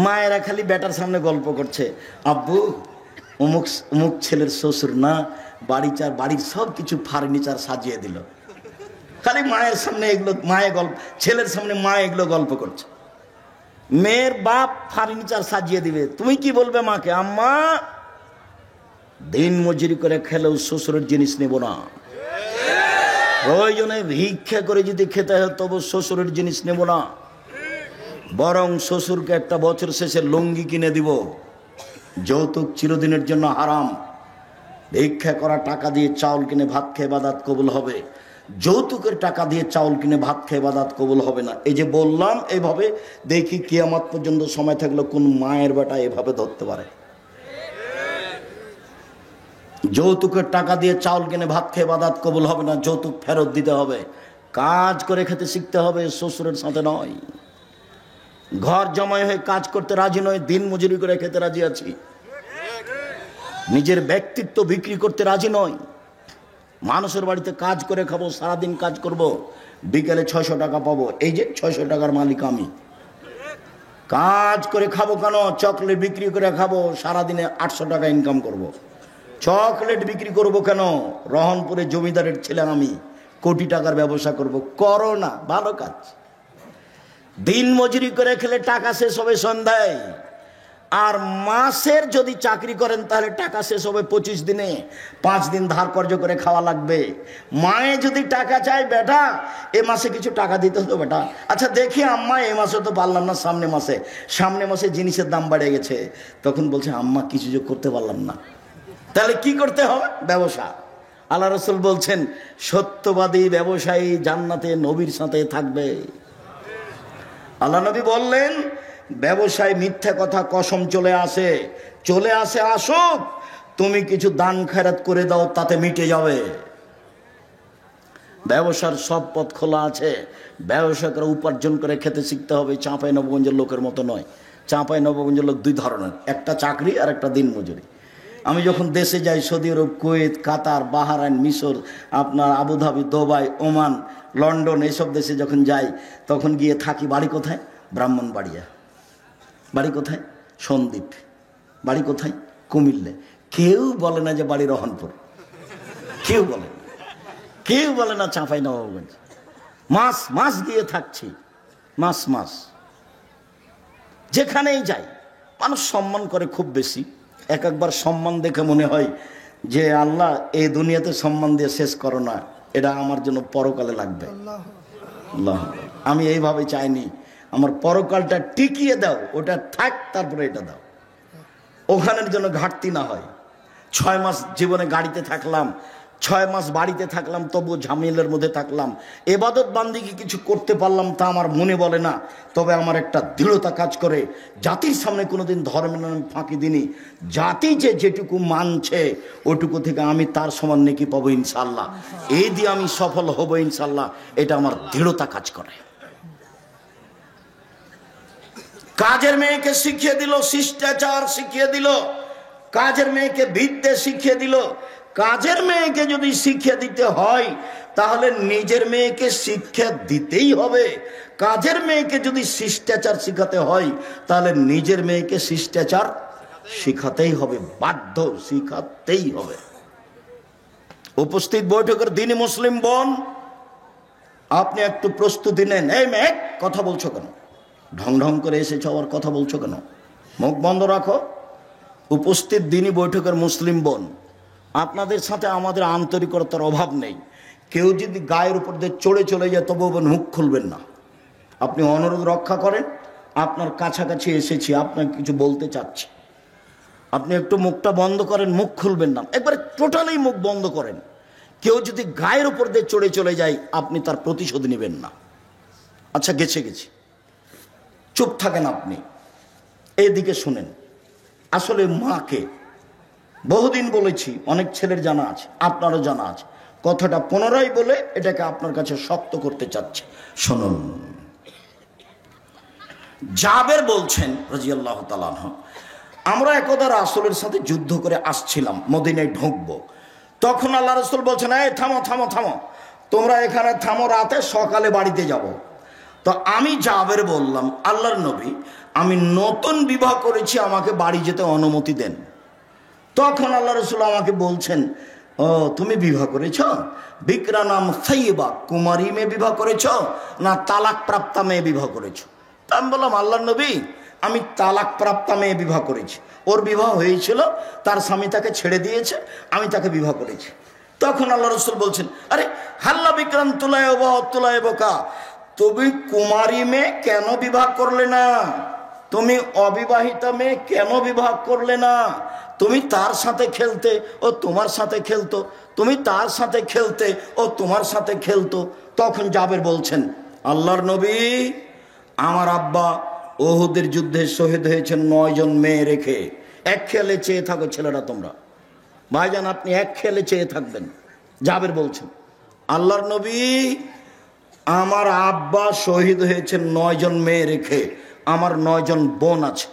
মায়েরা খালি বেটার সামনে গল্প করছে, আব্বু অমুক অমুক ছেলের শ্বশুর না বাড়ির সব কিছু ফার্নিচার সাজিয়ে দিল। খালি মায়ের সামনে এগুলো, ছেলের সামনে মা এগুলো গল্প করছে। মেয়ের বাপ ফার্নিচার সাজিয়ে দিবে, তুমি কি বলবে মাকে? আম্মা, দিন মজুরি করে খেলেও শ্বশুরের জিনিস নেব না, প্রয়োজনে ভিক্ষা করে যদি খেতে হয় তবু শ্বশুরের জিনিস নেব না, বরং শ্বশুরকে একটা বছর শেষে লুঙ্গি কিনে দিব। যৌতুক চিরদিনের জন্য হারাম। ভিক্ষা করা টাকা দিয়ে চাউল কিনে ভাত খেয়ে ইবাদত কবুল হবে, যৌতুকের টাকা দিয়ে চাউল কিনে ভাত খেয়ে ইবাদত কবুল হবে না। এই যে বললাম, এইভাবে দেখি কিয়ামত পর্যন্ত সময় থাকলে কোন মায়ের বেটা এভাবে ধরতে পারে। যৌতুকের টাকা দিয়ে চাউল কিনে ভাত খেয়ে ইবাদত কবুল হবে না, যৌতুক ফেরত দিতে হবে। কাজ করে খেতে শিখতে হবে, শ্বশুরের সাথে নয়। ঘর জমায় হয়ে কাজ করতে রাজি নয়, দিন মজুরি করে খেতে রাজি আছি। নিজের ব্যক্তিত্ব বিক্রি করতে রাজি নয়। মানুষের বাড়িতে কাজ করে খাবো, সারাদিন কাজ করব, বিকেলে 600 টাকা পাবো। এই যে 600 টাকার মালিক আমি। কাজ করে খাবো কেন? চকলেট বিক্রি করে খাবো, সারাদিনে 800 টাকা ইনকাম করব। চকলেট বিক্রি করব কেন? রহনপুরে জমিদারের ছেলে আমি, কোটি টাকার ব্যবসা করব। করো না, ভালো কাজ। দিন মজুরি করে খেলে টাকা শেষ হবে সন্ধ্যায়, আর মাসের যদি চাকরি করেন তাহলে টাকা শেষ হবে 25 দিনে। 5 দিন ধার কর্জ করে খাওয়া লাগবে। মায়ে যদি টাকা চায়, বেটা এ মাসে কিছু টাকা দিতে হতো বেটা। আচ্ছা দেখি আম্মা, এ মাসে তো পারলাম না, সামনে মাসে জিনিসের দাম বেড়ে গেছে। তখন বলছে আম্মা কিছু যোগ করতে পারলাম না। তাহলে কি করতে হবে? ব্যবসা। আল্লাহ রাসূল বলছেন, সত্যবাদী ব্যবসায়ী জান্নাতে নবীর সাথে থাকবে। আল্লাহ নবী বললেন, ব্যবসায় মিথ্যা কথা কসম চলে আসে আসুক, তুমি কিছু দান খেরাত করে দাও, তাতে মিটে যাবে। ব্যবসার সব পথ খোলা আছে। ব্যবসা করে উপার্জন করে খেতে শিখতে হবে। চাঁপাইনবাবগঞ্জের লোকের মতো নয়। চাঁপাইনবাবগঞ্জের লোক 2 ধরনের, একটা চাকরি আর একটা দিন মজুরি। আমি যখন দেশে যাই, সৌদি আরব, কুয়েত, কাতার, বাহরাইন, মিশর, আপনার আবুধাবি, দুবাই, ওমান, লন্ডন, এইসব দেশে যখন যাই তখন গিয়ে থাকি। বাড়ি কোথায়? ব্রাহ্মণবাড়িয়া। বাড়ি কোথায়? সন্দ্বীপ। বাড়ি কোথায়? কুমিল্লা। কেউ বলে না যে বাড়ি রহনপুর, কেউ বলে না চাঁপাইনবাবগঞ্জ। মাস গিয়ে থাকছি, মাস যেখানেই যাই মানুষ সম্মান করে খুব বেশি। একবার সম্মান দেখে মনে হয় যে আল্লাহ, এই দুনিয়াতে সম্মান দিয়ে শেষ করো না, এটা আমার জন্য পরকালে লাগবে। আল্লাহ, আমি এইভাবে চাইনি, আমার পরকালটা টিকিয়ে দাও, ওটা থাক, তারপরে এটা দাও, ওখানের জন্য ঘাটতি না হয়। 6 মাস জীবনে গাড়িতে থাকলাম, 6 মাস বাড়িতে থাকলাম, তবু ঝামেলার মধ্যে থাকলাম। এবাদত বান্দিকে কিছু করতে পারলাম তা আমার মনে বলে না, তবে আমার একটা দৃঢ়তা কাজ করে। জাতির সামনে কোনোদিন ধর্মের নামে ফাঁকি দিনি। জাতি যেটুকু মানছে ওটুকু থেকে আমি তার সমান নেকি পাবো ইনশাল্লাহ। এই দিয়ে আমি সফল হব ইনশাল্লাহ, এটা আমার দৃঢ়তা কাজ করে। কাজের মেয়েকে শিখিয়ে দিল, শিষ্টাচার শিখিয়ে দিল, কাজের মেয়েকে বিদ্যে শিখিয়ে দিল। কাজের মেয়েকে যদি শিক্ষা দিতে হয় তাহলে নিজের মেয়েকে শিক্ষা দিতেই হবে। কাজের মেয়েকে যদি শিষ্টাচার শিখাতে হয় তাহলে নিজের মেয়েকে শিষ্টাচার শিখাতেই হবে, বাধ্য, শিখাতেই হবে। উপস্থিত বৈঠকের দিনই মুসলিম বোন, আপনি একটু প্রস্তুতি নেন। এই মেয়ে, কথা বলছো কেন? ঢং করে এসেছ, আবার কথা বলছো কেন? মুখ বন্ধ রাখো। উপস্থিত দিনই বৈঠকের মুসলিম বোন, আপনাদের সাথে আমাদের আন্তরিকতার অভাব নেই। কেউ যদি গায়ের উপর দিয়ে চলে যায় তবু মুখ খুলবেন না। আপনি অনুরোধ রক্ষা করেন, আপনার কাছাকাছি এসেছি, আপনাকে কিছু বলতে চাচ্ছি। আপনি একটু মুখটা বন্ধ করেন, মুখ খুলবেন না, একবারে টোটালি মুখ বন্ধ করেন। কেউ যদি গায়ের উপর দিয়ে চড়ে চলে যায়, আপনি তার প্রতিশোধ নেবেন না। আচ্ছা, গেছে গেছে, চুপ থাকেন আপনি। এইদিকে শুনেন, আসলে মাকে বহুদিন বলেছি, অনেক ছেলের জানা আছে, আপনারও জানা আছে। কথাটা পুনরায় বলে এটাকে আপনার কাছে শক্ত করতে চাচ্ছি, শুনুন। জাবের বলছেন রাদিয়াল্লাহু তাআলা আনহু, আমরা একদা রাসূলের সাথে যুদ্ধ করে আসছিলাম, মদিনায় ঢুকবো। তখন আল্লাহ রাসূল বলছেন, এই থামো থামো থামো, তোমরা এখানে থামো, রাতে সকালে বাড়িতে যাব। তো আমি জাবের বললাম, আল্লাহর নবী, আমি নতুন বিবাহ করেছি, আমাকে বাড়ি যেতে অনুমতি দেন। তখন আল্লাহ রাসূল আমাকে বলছেন, ও তুমি বিবাহ করেছ? বিকরা নাম সাইয়্যিবা, কুমারী মেয়ে বিবাহ করেছ না তালাক প্রাপ্তা মেয়ে বিবাহ করেছ? তা আমি বললাম, আল্লাহর নবী, আমি তালাক প্রাপ্তা মেয়ে বিবাহ করেছি। ওর বিবাহ হয়েছিল, তার স্বামী তাকে ছেড়ে দিয়েছে, আমি তাকে বিবাহ করেছি। তখন আল্লাহ রাসূল বলছেন, আরে হাল্লা বিক্রাম তুলায় বোকা, তুমি কুমারী মেয়ে কেন বিবাহ করলে না? তুমি অবিবাহিতা মেয়ে কেন বিবাহ করলে না? তুমি তার সাথে খেলতে, ও তোমার সাথে খেলতো, তুমি তার সাথে খেলতে, ও তোমার সাথে খেলতো। তখন জাবের বলছেন, আল্লাহর নবী, আমার আব্বা উহুদের যুদ্ধে শহীদ হয়েছেন 9 জন মেয়ে রেখে। এক খেয়ালে চেয়ে থাকো ছেলেরা তোমরা, ভাইজান আপনি এক খেয়ালে চেয়ে থাকবেন। জাবের বলছেন, আল্লাহর নবী, আমার আব্বা শহীদ হয়েছেন 9 জন মেয়ে রেখে, আমার 9 জন বোন আছে।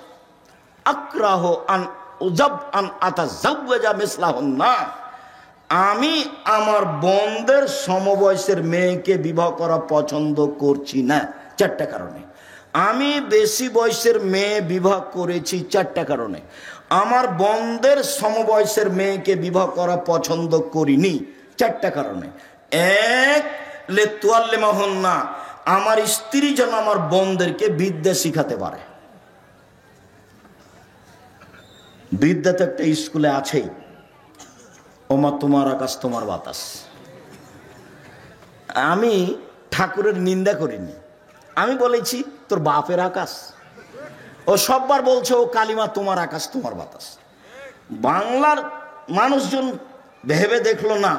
আক্রাহ আন উজাব আন আতাজাওয়াজা মিসলাহুন্না, আমি আমার বোনদের সমবয়সের মেয়েকে বিবাহ করা পছন্দ করছি না 4টা কারণে। আমি বেশি বয়সের মেয়ে বিবাহ করেছি 4টা কারণে। আমার বোনদের সমবয়সের মেয়েকে বিবাহ করা পছন্দ করিনি 4টা কারণে। এক, লেতুয়াল্লিমাহুন্না, আমার স্ত্রী যেন আমার বোনদেরকে বিদ্যা শিখাতে পারে। বিদ্যা তো একটা স্কুলে আছেই, ওমা তোমার আকাশ তোমার বাতাস। আমি ঠাকুরের নিন্দা করিনি, আমি বলেছি তোর বাপের আকাশ। ও সববার বলছে ও কালিমা তোমার আকাশ তোমার বাতাস। বাংলার মানুষজন ভেবে দেখলো না,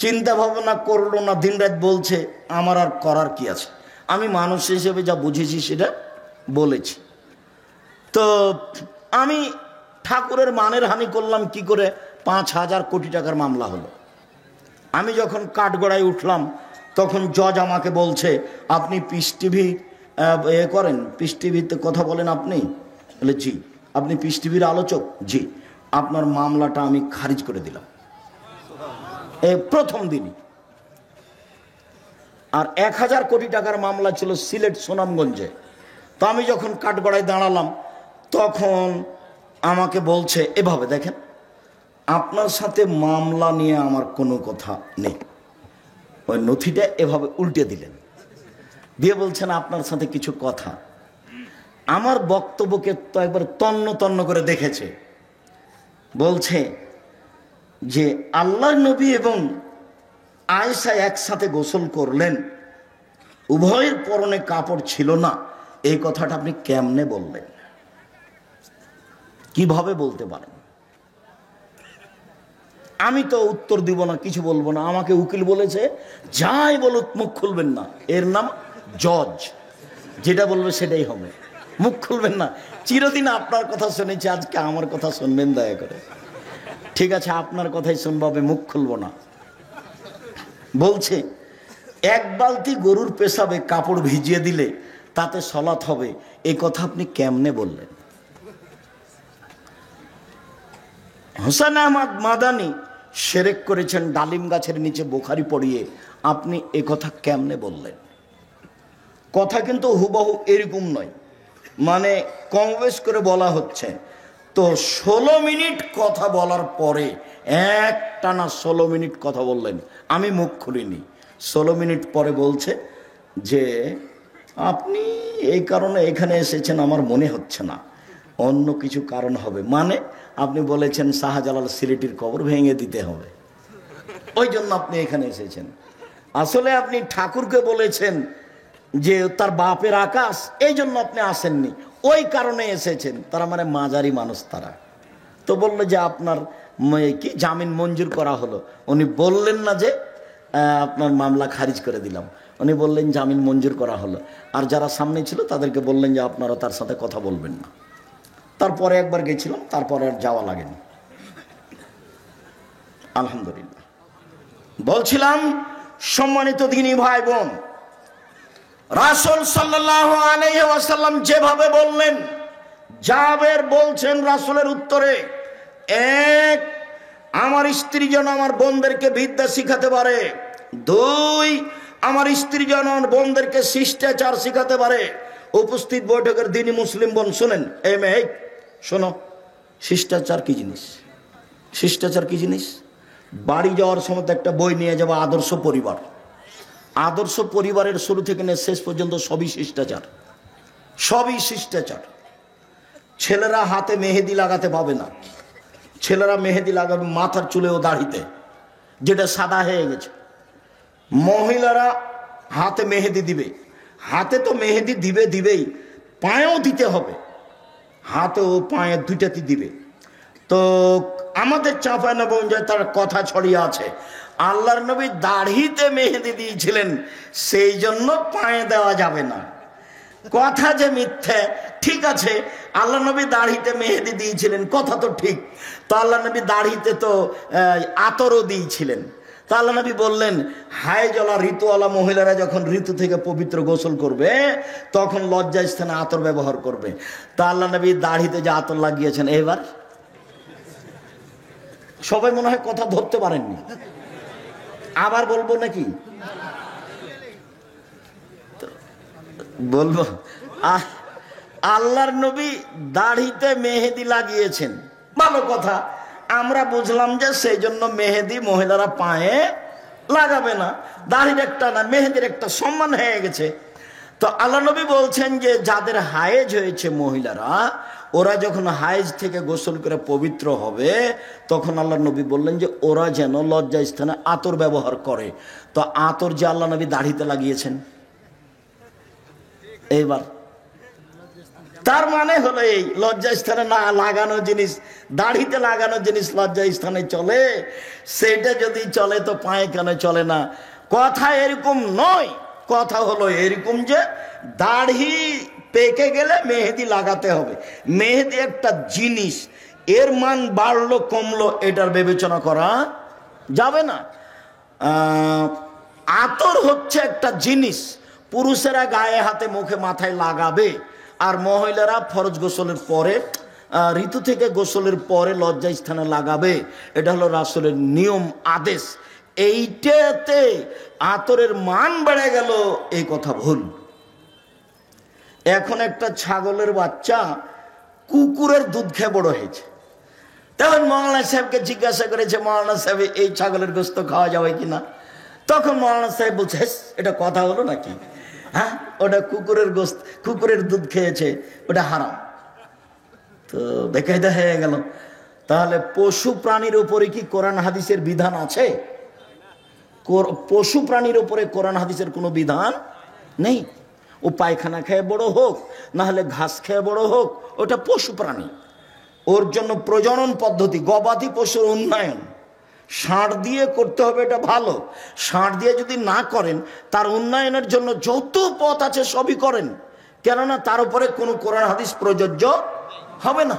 চিন্তা ভাবনা করলো না, দিনরাত বলছে, আমার আর করার কি আছে? আমি মানুষ হিসেবে যা বুঝেছি সেটা বলেছি। তো আমি ঠাকুরের মানের হানি করলাম কি করে? 5,000 কোটি টাকার মামলা হলো। আমি যখন কাঠগড়ায় উঠলাম, তখন জজ আমাকে বলছে, আপনি পিস টিভি করেন, পিস টিভিতে কথা বলেন আপনি? বলে জি। আপনি পিস টিভির আলোচক? জি। আপনার মামলাটা আমি খারিজ করে দিলাম প্রথম দিনই। আর 1,000 কোটি টাকার মামলা ছিল সিলেট সুনামগঞ্জে। তো আমি যখন কাঠগড়ায় দাঁড়ালাম, তখন আমাকে বলছে, এভাবে দেখেন, আপনার সাথে মামলা নিয়ে আমার কোনো কথা নেই। ওই নথিটা এভাবে উল্টে দিলেন, দিয়ে বলছেন আপনার সাথে কিছু কথা। আমার বক্তব্যকে তো একবার তন্ন তন্ন করে দেখেছে। বলছে যে আল্লাহর নবী এবং আয়েশা একসাথে গোসল করলেন, উভয়ের পরনে কাপড় ছিল না, এই কথাটা আপনি কেমনে বললেন? কিভাবে বলতে পারেন? আমি তো উত্তর দিব না, কিছু বলবো না। আমাকে উকিল বলেছে, যাই বলুক মুখ খুলবেন না। এর নাম জজ, যেটা বলবে সেটাই হবে, মুখ খুলবেন না। চিরদিন আপনার কথা শুনেছি, আজকে আমার কথা শুনবেন দয়া করে। ঠিক আছে, আপনার কথাই শুনবো, মুখ খুলবো না। বলছে, 1 বালতি গরুর পেশাবে কাপড় ভিজিয়ে দিলে তাতে সলাৎ হবে, এই কথা আপনি কেমনে বললেন? হোসেন আহমদ মাদানি শিরক করেছেন ডালিম গাছের নিচে বোখারি পড়িয়ে, আপনি এ কথা কেমনে বললেন? কথা কিন্তু হুবহু এরকম নয়, মানে কম বেশ করে বলা হচ্ছে। তো 16 মিনিট কথা বলার পরে একটানা 16 মিনিট কথা বললেন, আমি মুখ খুলিনি। 16 মিনিট পরে বলছে যে আপনি এই কারণে এখানে এসেছেন আমার মনে হচ্ছে না, অন্য কিছু কারণ হবে। মানে আপনি বলেছেন শাহজালাল সিলেটির কবর ভেঙে দিতে হবে, ওই জন্য আপনি এখানে এসেছেন। আসলে আপনি ঠাকুরকে বলেছেন যে তার বাপের আকাশ, এই জন্য আপনি আসেননি, ওই কারণে এসেছেন। তারা মানে মাঝারি মানুষ তারা। তো তো বললো যে আপনার কি জামিন মঞ্জুর করা হলো। উনি বললেন না যে আপনার মামলা খারিজ করে দিলাম, উনি বললেন জামিন মঞ্জুর করা হলো। আর যারা সামনে ছিল তাদেরকে বললেন যে আপনারা তার সাথে কথা বলবেন না। তারপরে একবার গেছিলাম, তারপরে আর যাওয়া লাগেনি, আলহামদুলিল্লাহ। বলছিলাম সম্মানিত দিনী ভাই বোন, রাসূল সাল্লাল্লাহু আলাইহি ওয়াসাল্লাম যেভাবে বললেন, জাবের বলছেন রাসূলের উত্তরে, এক, আমার স্ত্রী যেন আমার বোনদেরকে বিদ্যা শিখাতে পারে, দুই, আমার স্ত্রী যেন আমার বোনদেরকে শিষ্টাচার শিখাতে পারে। উপস্থিত বৈঠকের দিনী মুসলিম বোন শুনেন, এই মেয়ে শোনো, শিষ্টাচার কি জিনিস? শিষ্টাচার কি জিনিস? বাড়ি যাওয়ার সময় একটা বই নিয়ে যাবো, আদর্শ পরিবার। আদর্শ পরিবারের শুরু থেকে নিয়ে শেষ পর্যন্ত সবই শিষ্টাচার, সবই শিষ্টাচার। ছেলেরা হাতে মেহেদি লাগাতে পাবে না, ছেলেরা মেহেদি লাগাবে মাথার চুলে ও দাড়িতে, যেটা সাদা হয়ে গেছে। মহিলারা হাতে মেহেদি দিবে, হাতে তো মেহেদি দিবেই, পায়েও দিতে হবে, হাতে ও পায়ে দুইটাতে দিবে। তো আমাদের চাঁপাইনবাবগঞ্জে তার কথা ছড়িয়ে আছে, আল্লাহর নবী দাড়িতে মেহেদি দিয়েছিলেন, সেই জন্য পায়ে দেওয়া যাবে না। কথা যে মিথ্যে, ঠিক আছে, আল্লাহ নবী দাড়িতে মেহেদি দিয়েছিলেন, কথা তো ঠিক। তো আল্লাহ নবী দাড়িতে তো আতরও দিয়েছিলেন। তা আল্লাহ নবী বললেন, হায়জলা ঋতুওয়ালা মহিলারা যখন ঋতু থেকে পবিত্র গোসল করবে তখন লজ্জা স্থানে আতর ব্যবহার করবে। তা আল্লাহ নবী দাড়িতে যে আতর লাগিয়েছেন, এবার সবাই মনে হয় কথা ধরতে পারেননি, আবার বলবো নাকি? বলবো, আল্লাহর নবী দাড়িতে মেহেদি লাগিয়েছেন, ভালো কথা। আমরা বুঝলাম যে সেই জন্য মেহেদি মহিলারা পায়ে লাগাবে না, দাড়ির একটা না মেহেদির একটা সম্মান হয়ে গেছে। তো আল্লাহ নবী বলছেন যে যাদের হায়েজ হয়েছে মহিলারা, ওরা যখন হায়েজ থেকে গোসল করে পবিত্র হবে তখন আল্লাহ নবী বললেন যে ওরা যেন লজ্জা স্থানে আতর ব্যবহার করে। তো আতর যে আল্লাহ নবী দাড়িতে লাগিয়েছেন, এইবার তার মানে হলো এই লজ্জা স্থানে না লাগানো জিনিস, দাড়িতে লাগানো জিনিস লজ্জা স্থানে চলে, সেটা যদি চলে তো পায়ে কেন চলে না? কথা এরকম নয়, কথা হলো এরকম যে দাড়ি পেকে গেলে মেহেদি লাগাতে হবে। মেহেদি একটা জিনিস, এর মান বাড়লো কমলো এটার বিবেচনা করা যাবে না। আতর হচ্ছে একটা জিনিস, পুরুষেরা গায়ে হাতে মুখে মাথায় লাগাবে, আর মহিলারা ফরজ গোসলের পরে ঋতু থেকে গোসলের পরে লজ্জা স্থানে লাগাবে। এটা হলো রাসূলের নিয়ম, আদেশ। এইটাতে আতরের মান বেড়ে গেল, এই কথা ভুল। এখন একটা ছাগলের বাচ্চা কুকুরের দুধ খেয়ে বড় হয়েছে, তখন মৌলানা সাহেবকে জিজ্ঞাসা করেছে, মৌলানা সাহেব এই ছাগলের গোস্ত খাওয়া যাবে কিনা? তখন মৌলানা সাহেব বলছে, এটা কথা হলো নাকি? হ্যাঁ, ওটা কুকুরের গোস্ত, কুকুরের দুধ খেয়েছে, ওটা হারাম। তো বেকায়দা হয়ে গেল। তাহলে পশু প্রাণীর উপরে কি কোরআন হাদিসের বিধান আছে? পশু প্রাণীর উপরে কোরআন হাদিসের কোনো বিধান নেই। ও পায়খানা খেয়ে বড় হোক, না হলে ঘাস খেয়ে বড় হোক, ওটা পশু প্রাণী। ওর জন্য প্রজনন পদ্ধতি, গবাদি পশুর উন্নয়ন ষাঁড় দিয়ে করতে হবে, এটা ভালো। ষাঁড় দিয়ে যদি না করেন, তার উন্নয়নের জন্য যত পথ আছে সবই করেন, কেননা তার উপরে কোনো কোরআন হাদিস প্রযোজ্য হবে না।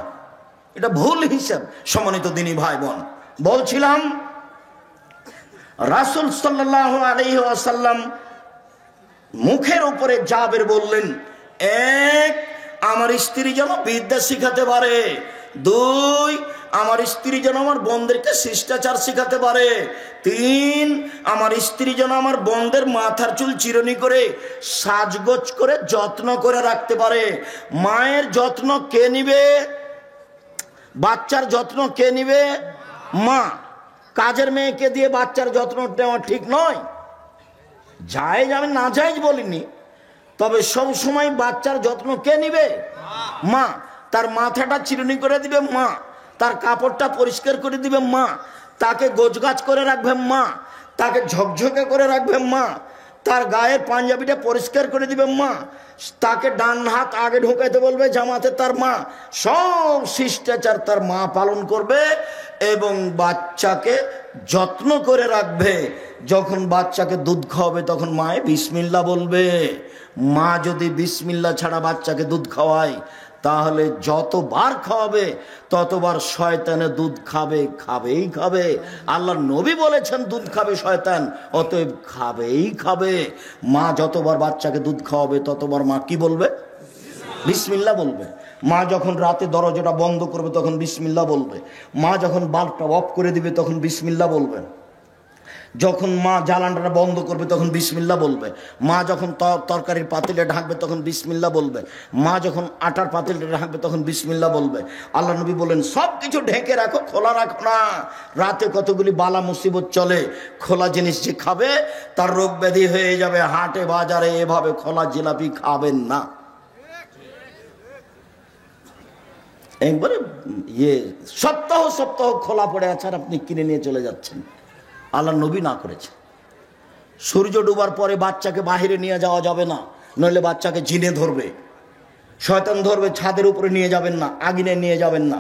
এটা ভুল হিসাব। সম্মানিত দিনী ভাই বোন, বলছিলাম রাসূল সাল্লাল্লাহু আলাইহি ওয়াসাল্লাম মুখের উপরে জাবের বললেন, এক, আমার স্ত্রী যেন বিদ্যা শিখাতে পারে, দুই, আমার স্ত্রী যেন আমার বোনদেরকে শিষ্টাচার শিখাতে পারে, তিন, আমার স্ত্রী যেন আমার বোনদের মাথার চুল চিরুনি করে সাজগোজ করে যত্ন করে রাখতে পারে। মায়ের যত্ন কে নিবে? বাচ্চার যত্ন কে নিবে? মা। কাজের মেয়েকে দিয়ে বাচ্চার যত্ন নেওয়া ঠিক নয়। জায়েজ, আমি না জায়েজ বলিনি, তবে সব সময় বাচ্চার যত্ন কে নিবে? মা। তার মাথাটা চিরুনি করে দিবে মা, তার কাপড়টা পরিষ্কার করে দিবে মা, তাকে গোছগাছ করে রাখবে মা, তাকে ঝকঝকে করে রাখবে মা। তার গায়ের পাঞ্জাবিটা পরিষ্কার করে দিবে মা, তাকে ডান হাত আগে ঢোকাইতে বলবে জামাতে তার মা, সব শিষ্টাচার তার মা পালন করবে এবং বাচ্চাকে যত্ন করে রাখবে। যখন বাচ্চাকে দুধ খাওয়াবে তখন মায়ে বিসমিল্লাহ বলবে। মা যদি বিসমিল্লাহ ছাড়া বাচ্চাকে দুধ খাওয়ায় তাহলে যতবার খাওয়াবে ততবার শয়তানে দুধ খাবে, খাবেই খাবে। আল্লাহর নবী বলেছেন দুধ খাবে শয়তান, অতএব খাবেই খাবে। মা যতবার বাচ্চাকে দুধ খাওয়াবে ততবার মা কি বলবে? বিসমিল্লাহ বলবে। মা যখন রাতে দরজাটা বন্ধ করবে তখন বিসমিল্লাহ বলবে। মা যখন বাল্বটা অফ করে দিবে তখন বিসমিল্লাহ বলবে। যখন মা জ্বালানটা বন্ধ করবে তখন বিসমিল্লাহ বলবে। মা যখন তরকারির পাতিলে ঢাকবে তখন বিসমিল্লাহ বলবে। মা যখন আটার পাতিলে ঢাকবে তখন বিসমিল্লাহ বলবে। আল্লাহ নবী বলেন সব কিছু ঢেকে রাখো, খোলা রাখো না। রাতে কতগুলি বালা মুসিবত চলে, খোলা জিনিস যে খাবে তার রোগ ব্যাধি হয়ে যাবে। হাটে বাজারে এভাবে খোলা জিলাপি খাবেন না। একবারে সপ্তাহ সপ্তাহ খোলা পড়ে আছে আর আপনি কিনে নিয়ে চলে যাচ্ছেন। আল্লাহ নবী না করেছে। সূর্য ডুবার পরে বাচ্চাকে বাহিরে নিয়ে যাওয়া যাবে না, নইলে বাচ্চাকে জিনে ধরবে, শয়তান ধরবে। ছাদের উপরে নিয়ে যাবেন না, আগুনে নিয়ে যাবেন না।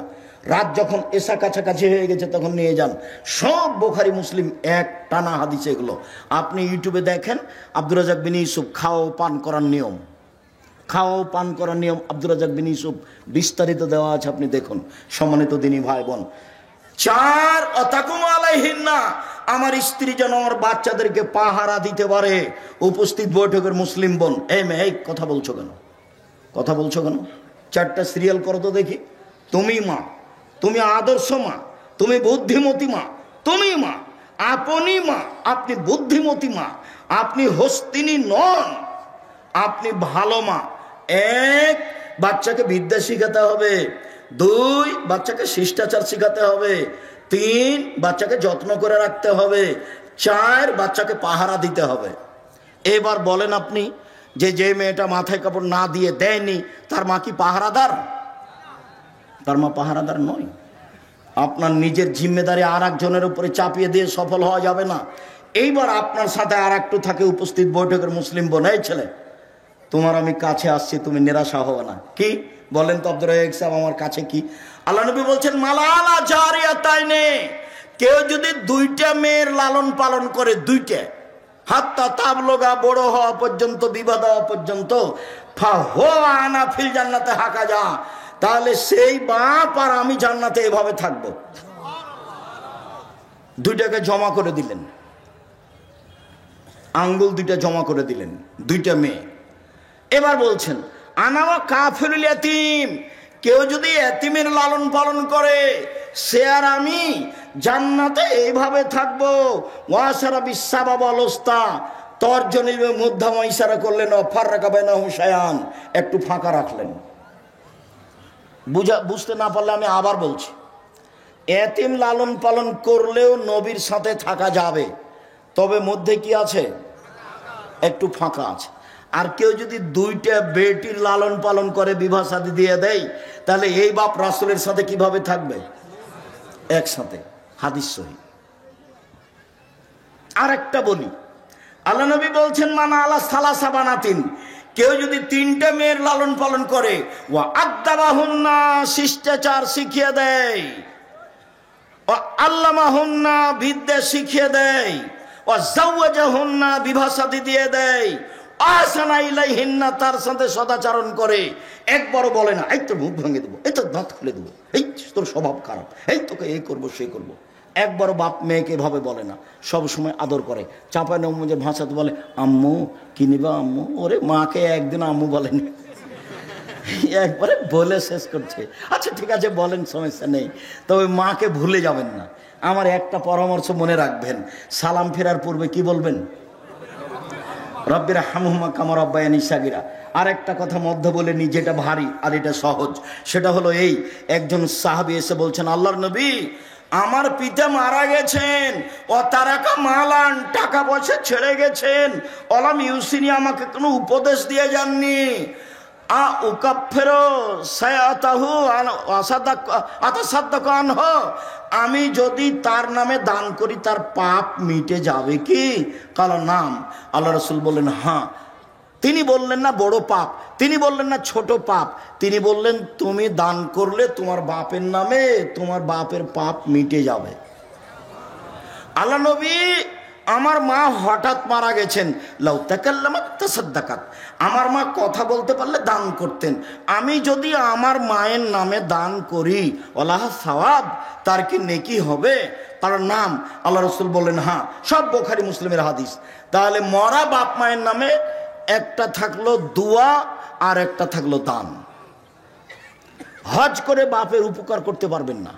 রাত যখন এসা কাছাকাছি হয়ে গেছে তখন নিয়ে যান। সব বুখারী মুসলিম এক টানা হাদিস এগুলো। আপনি ইউটিউবে দেখেন আব্দুর রাজ্জাক বিন ইউসুফ খাওয়া পান করার নিয়ম, খাওয়া পান করার নিয়ম আব্দুর রাজ্জাক বিন ইউসুফ বিস্তারিত দেওয়া আছে, আপনি দেখুন। সম্মানিত দিনী ভাই বোন, 4 অতাকুম আলাইহিন্না, আমার স্ত্রী যেন আমার বাচ্চাদেরকে পাহারা দিতে পারে। উপস্থিত বৈঠকের মুসলিম বোন, এই মেয়ে কথা বলছো কেন? কথা বলছো কেন? 4টা সিরিয়াল করো তো দেখি। তুমি মা, তুমি আদর্শ মা, তুমি বুদ্ধিমতী মা, তুমি মা, আপনি মা, আপনি বুদ্ধিমতী মা, আপনি হস্তিনী নন, আপনি ভালো মা। 1, বাচ্চাকে বিদ্যা শিখাতে হবে। 2, বাচ্চাকে শিষ্টাচার শিখাতে হবে। 3, বাচ্চাকে যত্ন করে রাখতে হবে। 4, বাচ্চাকে পাহারা দিতে হবে। এবার বলেন আপনি যে মেয়েটা মাথায় কাপড় না দিয়ে দেয়নি তার মা কি পাহারাদার? তার মা পাহারাদার নয়। আপনার নিজের জিম্মেদারি আর একজনের উপরে চাপিয়ে দিয়ে সফল হওয়া যাবে না। এইবার আপনার সাথে আর একটু থাকে উপস্থিত বৈঠকের মুসলিম বোন, এই ছেলে তোমার আমি কাছে আসছি, তুমি নিরাশা হবে না। কি বলেন তো আব্দুর রাজ্জাক সাহেব, আমার কাছে কি? আল্লাহ নবী বলছেন মালালা জারিয়াতাইনে, কেউ যদি 2টা মেয়ের লালন পালন করে, 2টা, হাত্তা তাবলগা, বড় হওয়া পর্যন্ত, বিবাহ হওয়া পর্যন্ত, ফাহুয়া আনা ফিল জান্নাতে হাকা যা, তাহলে সেই বাপ আর আমি জান্নাতে এভাবে থাকবো। 2টাকে জমা করে দিলেন, আঙ্গুল 2টা জমা করে দিলেন, 2টা মেয়ে। এবার বলছেন আনাওয়া কাফিরুল ইয়াতীম, কেউ যদি এতিমের লালন পালন করে সে আর আমি জান্নাতে এইভাবে থাকবো। ওয়াসারা বিসাবাব আলস্তা, তর্জনীর মধ্যম ইশারা করলেন, ফাররাকা বাইনাহুম শায়ান, একটু ফাঁকা রাখলেন। বুঝতে না পারলে আমি আবার বলছি, এতিম লালন পালন করলেও নবীর সাথে থাকা যাবে, তবে মধ্যে কি আছে? একটু ফাঁকা আছে। আর কেউ যদি 2টা বেটির লালন পালন করে, বিবাহ শাদী দিয়ে দেয়, তাহলে এই বাপ রাসূলের সাথে কিভাবে থাকবে? একসাথে। হাদিস সহিহ। আরেকটা বলি, আল্লাহ নবী বলছেন মানা আলা সালাসা বানাতিন, কেউ যদি 3টা মেয়ের লালন পালন করে, ওয়া আদাবাহুন্না, শিষ্টাচার শিখিয়ে দেয়, ও আল্লামাহুন্না, বিদ্যা শিখিয়ে দেয়, ও জাওয়াজাহুন্না, বিবাহ শাদী দিয়ে দেয়, আসানা ইলাইহিন্না, তার সাথে সদাচরণ করে, একবারও বলে না এই তোর মুখ ভেঙে দেবো, এই তোর দাঁত খুলে দেবো, এই তোর স্বভাব খারাপ, এই তোকে এই করবো সেই করবো, একবারও বাপ মেয়েকে এভাবে বলে না। সব সময় আদর করে। চাঁপাই নবমুজের ভাষাতে বলে আম্মু কি নিবা আম্মু, ওরে মাকে একদিন আম্মু বলেনি, একবারে বলে শেষ করছে। আচ্ছা ঠিক আছে বলেন, সমস্যা নেই, তবে মাকে ভুলে যাবেন না। আমার একটা পরামর্শ মনে রাখবেন, সালাম ফেরার পূর্বে কি বলবেন? রব্বির হামহুমা কামা রাব্বায়ানি সাগীরা। আর একটা কথা মধ্য বলে নি, যেটা ভারী আর এটা সহজ, সেটা হলো এই, একজন সাহাবী এসে বলছেন আল্লাহর নবী, আমার পিতা মারা গেছেন, ও তারাকা মালান, টাকা পয়সা ছেড়ে গেছেন, অলাম ইউসিনি, আমাকে কোনো উপদেশ দিয়ে যাননি, আমি যদি তার নামে দান করি তার পাপ মিটে যাবে কি? কাল নাম। আল্লাহ রাসূল বললেন হ্যাঁ। তিনি বললেন না বড় পাপ, তিনি বললেন না ছোট পাপ, তিনি বললেন তুমি দান করলে তোমার বাপের নামে তোমার বাপের পাপ মিটে যাবে। আল্লাহ নবী, আমার মা হঠাৎ মারা গেছেন, লাউ তাকাল্লামাত তাসাদ্দাকাত, আমার মা কথা বলতে পারলে দান করতেন, আমি যদি আমার মায়ের নামে দান করি ওয়ালাহা সওয়াব, তার কি নেকি হবে? তার নাম। আল্লাহ রাসূল বললেন হ্যাঁ। সব বুখারী মুসলিমের হাদিস। তাহলে মরা বাপ মায়ের নামে একটা থাকলো দোয়া আর একটা থাকলো দান। হজ করে বাপের উপকার করতে পারবেন না,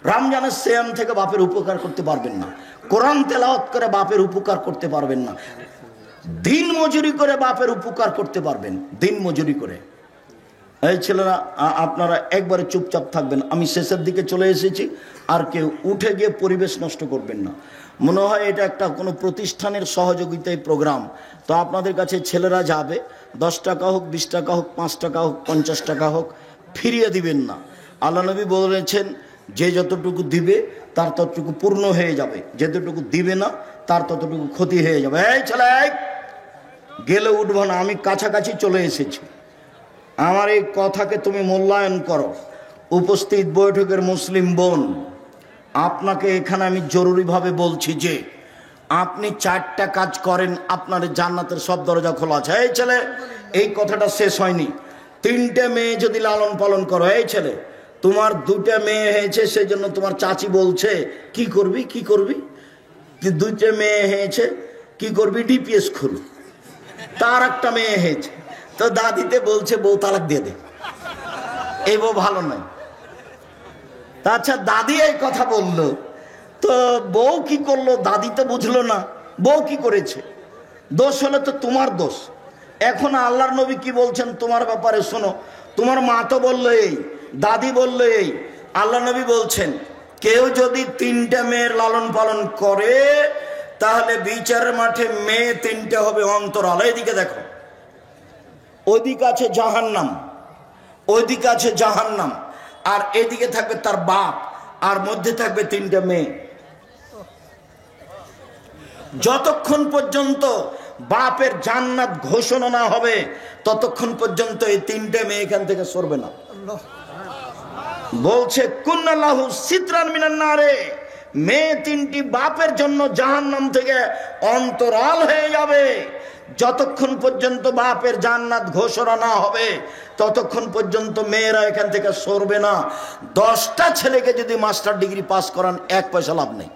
রমজানের সিয়াম থেকে বাপের উপকার করতে পারবেন না, কোরআন তেলাওয়াত করে বাপের উপকার করতে পারবেন না, দিন মজুরি করে বাপের উপকার করতে পারবেন, দিন মজুরি করে। এই ছেলেরা, আপনারা একবারে চুপচাপ থাকবেন, আমি শেষের দিকে চলে এসেছি, আর কেউ উঠে গিয়ে পরিবেশ নষ্ট করবেন না। মনে হয় এটা একটা কোনো প্রতিষ্ঠানের সহযোগিতায় প্রোগ্রাম, তো আপনাদের কাছে ছেলেরা যাবে, 10 টাকা হোক, 20 টাকা হোক, 5 টাকা হোক, 50 টাকা হোক, ফিরিয়ে দিবেন না। আল্লাহ নবী বলেছেন যে যতটুকু দিবে তার ততটুকু পূর্ণ হয়ে যাবে, যতটুকু দিবে না তার ততটুকু ক্ষতি হয়ে যাবে। এই ছেলে, গেলে উঠবো না, আমি কাছাকাছি চলে এসেছি, আমার এই কথাকে তুমি মূল্যায়ন করো। উপস্থিত বৈঠকের মুসলিম বোন, আপনাকে এখানে আমি জরুরিভাবে বলছি যে আপনি 4টা কাজ করেন, আপনার জান্নাতের সব দরজা খোলা আছে। এই ছেলে, এই কথাটা শেষ হয়নি। 3টে মেয়ে যদি লালন পালন করো, এই ছেলে তোমার 2টা মেয়ে হয়েছে, সেই জন্য তোমার চাচি বলছে কি করবি কি করবি, 2টে মেয়ে হয়েছে কি করবি, ডিপিএস খুল। তার একটা মেয়ে হয়েছে, তো দাদিতে বলছে বউ তালাক দিয়ে দে, এই বউ ভালো নয়। আচ্ছা, দাদি এই কথা বললো, তো বউ কি করলো? দাদি তো বুঝলো না বউ কি করেছে। দোষ হলে তো তোমার দোষ। এখন আল্লাহর নবী কি বলছেন তোমার ব্যাপারে শোনো। তোমার মা তো বললো এই, দাদি বললো এই, আল্লাহ নবী বলছেন কেউ যদি 3টে মেয়ের লালন পালন করে তাহলে বিচারের মাঠে মেয়ে 3টে হবে অন্তরাল। এইদিকে দেখো, ওইদিকে আছে জাহান্নাম, ওইদিকে আছে জাহান্নাম, আর এদিকে থাকবে তার বাপ, আর মধ্যে থাকবে 3টে মেয়ে। যতক্ষণ পর্যন্ত বাপের জান্নাত ঘোষণা না হবে ততক্ষণ পর্যন্ত এই 3টে মেয়ে এখান থেকে সরবে না। বলছে কুন্নাল্লাহু সিতরান মিনান নারে, মেয়ে 3টি বাপের জন্য জাহান্নাম থেকে অন্তরাল হয়ে যাবে। যতক্ষণ পর্যন্ত বাপের জান্নাত ঘোষণা না হবে ততক্ষণ পর্যন্ত মেয়েরা এখান থেকে সরবে না। 10টা ছেলেকে যদি মাস্টার ডিগ্রি পাস করান 1 পয়সা লাভ নেই।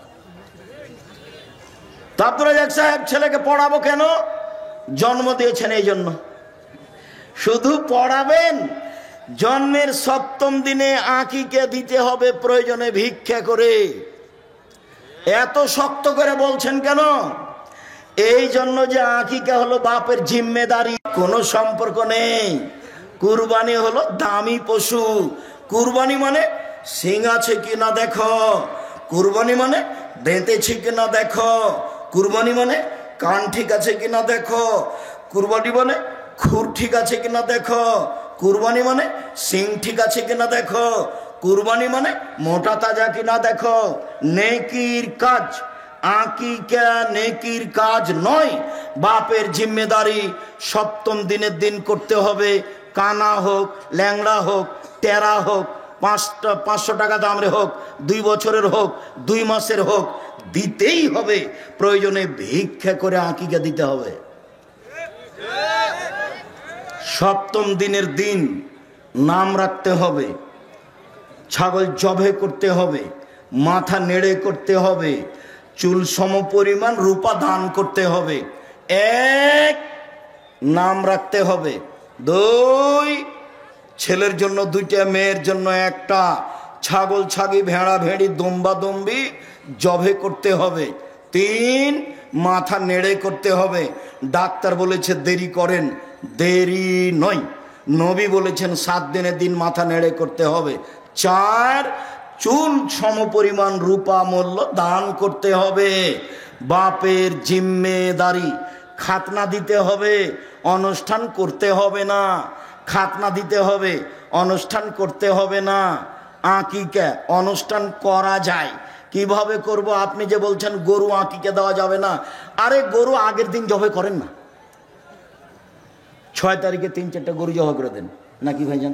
তো আব্দুর রাজ্জাক সাহেব ছেলেকে পড়াবো কেন? জন্ম দিয়েছেন এই জন্য। শুধু পড়াবেন, জন্মের 7ম দিনে আকিকা দিতে হবে প্রয়োজনে ভিক্ষা করে। এত শক্ত করে বলছেন কেন? এই জন্য যে আকিকা হলো বাপের জিম্মেদারি, কোনো সম্পর্ক নেই। কুরবানি হলো দামি পশু। কুরবানি মানে সিং আছে কিনা দেখো, কুরবানি মানে বেঁধেছে কিনা দেখো, কুরবানি মানে কান ঠিক আছে কিনা দেখো, কুরবানি মানে খুর ঠিক আছে কিনা দেখো, কুরবানি মানে সিং ঠিক আছে কিনা দেখো, কুরবানি মানে মোটা তাজা কিনা দেখো। নেকির কাজ, আকিকা নেকির কাজ নয়, বাপের জিম্মেদারি। 7ম দিনের দিন করতে হবে, কানা হোক, ল্যাংড়া হোক, টেরা হোক, 500 টাকা দামের হোক, 2 বছরের হোক, 2 মাসের হোক, দিতেই হবে। প্রয়োজনে ভিক্ষা করে আকিকা দিতে হবে। 7ম দিনের দিন নাম রাখতে হবে, ছাগল জবে করতে হবে, মাথা নেড়ে করতে হবে, চুল সমপরিমাণ রূপা দান করতে হবে। 1 নাম রাখতে হবে। 2 ছেলের জন্য 2টা, মেয়ের জন্য 1টা, ছাগল ছাগি ভেড়া ভেড়ি দম্বা দম্বি জবে করতে হবে। 3 মাথা নেড়ে করতে হবে। ডাক্তার বলেছে দেরি করেন, দেরি নয়। নবী বলেছেন 7 দিনের দিন মাথা নেড়ে করতে হবে। 4 চুল সমপরিমাণ রূপা মূল্য দান করতে হবে। বাপের জিম্মেদারি। খাতনা দিতে হবে, অনুষ্ঠান করতে হবে না। খাতনা দিতে হবে, অনুষ্ঠান করতে হবে না। আকিকা অনুষ্ঠান করা যায়। কিভাবে করব? আপনি যে বলছেন গরু আকিকা দেওয়া যাবে না, আরে গরু আগের দিন জবে করেন না, 6 তারিখে 3-4টা গরু জবা করে দেন নাকি ভাইজান?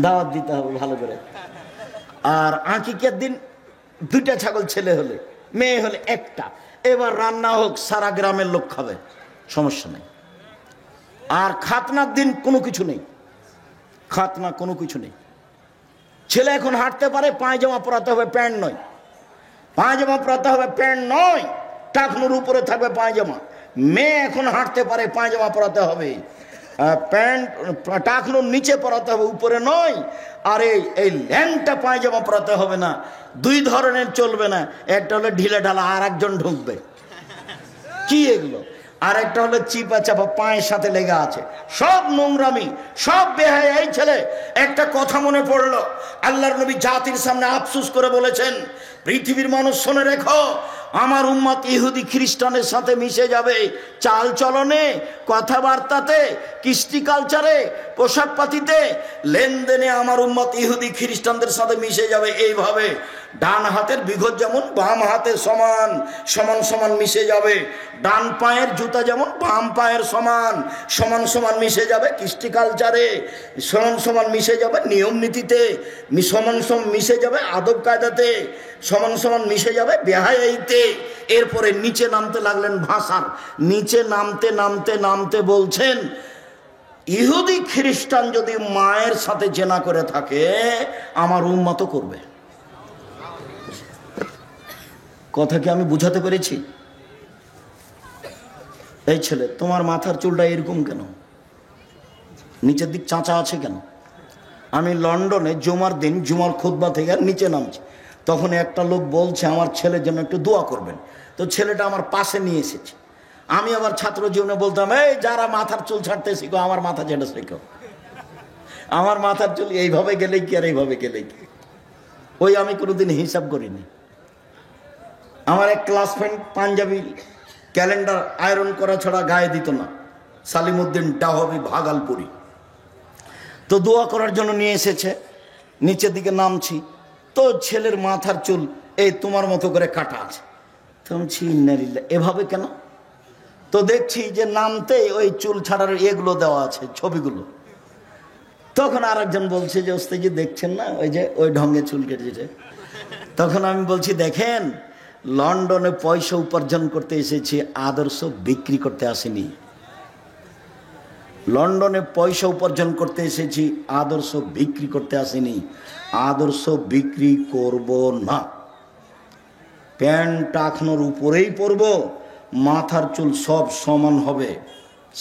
দাওয়াত দিতে হবে ভালো করে। আর আকিকার দিন 2টা ছাগল, ছেলে হলে, মেয়ে হলে 1টা। এবার রান্না হোক, সারা গ্রামের লোক খাবে, সমস্যা নেই। আর খাতনার দিন কোনো কিছু নেই, খাতনা কোনো কিছু নেই। ছেলে এখন হাঁটতে পারে, পায়জামা পরাতে হবে, প্যান্ট নয়। পায়জামা পরাতে হবে, প্যান্ট নয়। টাকনুর উপরে থাকবে পায়জামা। মেয়ে এখন হাঁটতে পারে, পায়জামা পরাতে হবে, প্যান্ট টাকনুর নিচে পরাতে হবে, উপরে নয়। আর এই ল্যাংটা পায়জামা পরাতে হবে না। 2 ধরনের চলবে না, একটা হলো ঢিলে ঢালা, আর একজন ঢুকবে। কি এগুলো? আর একটা হলো চিপা চাপা, পায়ের সাথে লেগে আছে, সব নোংরামি, সব বেহায়া। এই ছেলে, একটা কথা মনে পড়লো, আল্লাহর নবী জাতির সামনে আফসোস করে বলেছেন, পৃথিবীর মানুষ শুনে রেখো, আমার উম্মত ইহুদি খ্রিস্টানের সাথে মিশে যাবে, চাল চলনে, কথাবার্তাতে, কৃষ্টি কালচারে, পোশাক পাতিতে, লেনদেনে আমার উম্মত ইহুদি খ্রিস্টানদের সাথে মিশে যাবে। এইভাবে ডান হাতের বিঘত যেমন বাম হাতের সমান, সমান সমান মিশে যাবে। ডান পায়ের জুতা যেমন বাম পায়ের সমান, সমান সমান মিশে যাবে কৃষ্টি কালচারে, সমান সমান মিশে যাবে নিয়ম নীতিতে, সমান সমান মিশে যাবে আদব কায়দাতে, সমান সমান মিশে যাবে বেহায়াইতে। এরপরে নিচে নামতে লাগলেন ভাষার, নিচে নামতে নামতে নামতে বলছেন, ইহুদি খ্রিস্টান যদি মায়ের সাথে জেনা করে থাকে, আমার উম্মত করবে। কথা কি আমি বুঝাতে পেরেছি? এই ছেলে, তোমার মাথার চুলটা এরকম কেন? নিচের দিক চাঁচা আছে কেন? আমি লন্ডনে জুমার দিন জুমার খুতবা থেকে নিচে নামছি, তখন একটা লোক বলছে আমার ছেলের জন্য একটু দোয়া করবেন। তো ছেলেটা আমার পাশে নিয়ে এসেছে। আমি আবার ছাত্র জীবনে বলতাম, এই যারা মাথার চুল ছাড়তে শিখো, আমার মাথা যেটা শেখো, আমার মাথার চুল এইভাবে গেলেই কি আর এইভাবে গেলেই কি। ওই আমি কোনোদিন হিসাব করিনি। আমার এক class friend Punjabi calendar iron করা ছাড়া গায়ে দিত না, সালিমউদ্দিন ডাহবি ভাগালপুরি। তো দোয়া করার জন্য নিয়ে এসেছে, নিচের দিকে নামছি, তো ছেলের মাথার চুল এই তোমার মতো করে কাটা আছে। তো আমি ইন্নালিল্লাহ, এভাবে কেন? তো দেখছি যে নামতে ওই চুল ছাড়ার এগুলো দেওয়া আছে, ছবিগুলো। তখন আর একজন বলছে যে ওস্তাদজি দেখছেন না, ওই যে ওই ঢঙ্গে চুল কেটেছে। তখন আমি বলছি, দেখেন, লন্ডনে পয়সা উপার্জন করতে এসেছি, আদর্শ বিক্রি করতে আসেনি। লন্ডনে পয়সা উপার্জন করতে এসেছি, আদর্শ বিক্রি করতে আসেনি। আদর্শ বিক্রি করব না। প্যান্ট টাকনোর উপরেই পরব, মাথার চুল সব সমান হবে,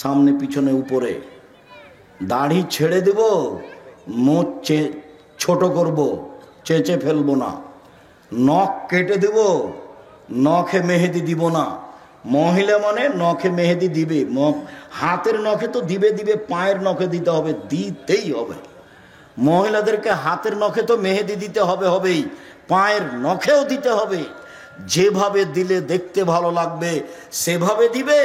সামনে পিছনে উপরে। দাড়ি ছেড়ে দেব, মোচ ছোট করব, চেঁচে ফেলবো না। নখ কেটে দেব, নখে মেহেদি দিব না। মহিলা মানে নখে মেহেদি দিবে, হাতের নখে তো দিবে দিবে, পায়ের নখে দিতে হবে, দিতেই হবে। মহিলাদেরকে হাতের নখে তো মেহেদি দিতে হবে হবেই, পায়ের নখেও দিতে হবে। যেভাবে দিলে দেখতে ভালো লাগবে সেভাবে দিবে।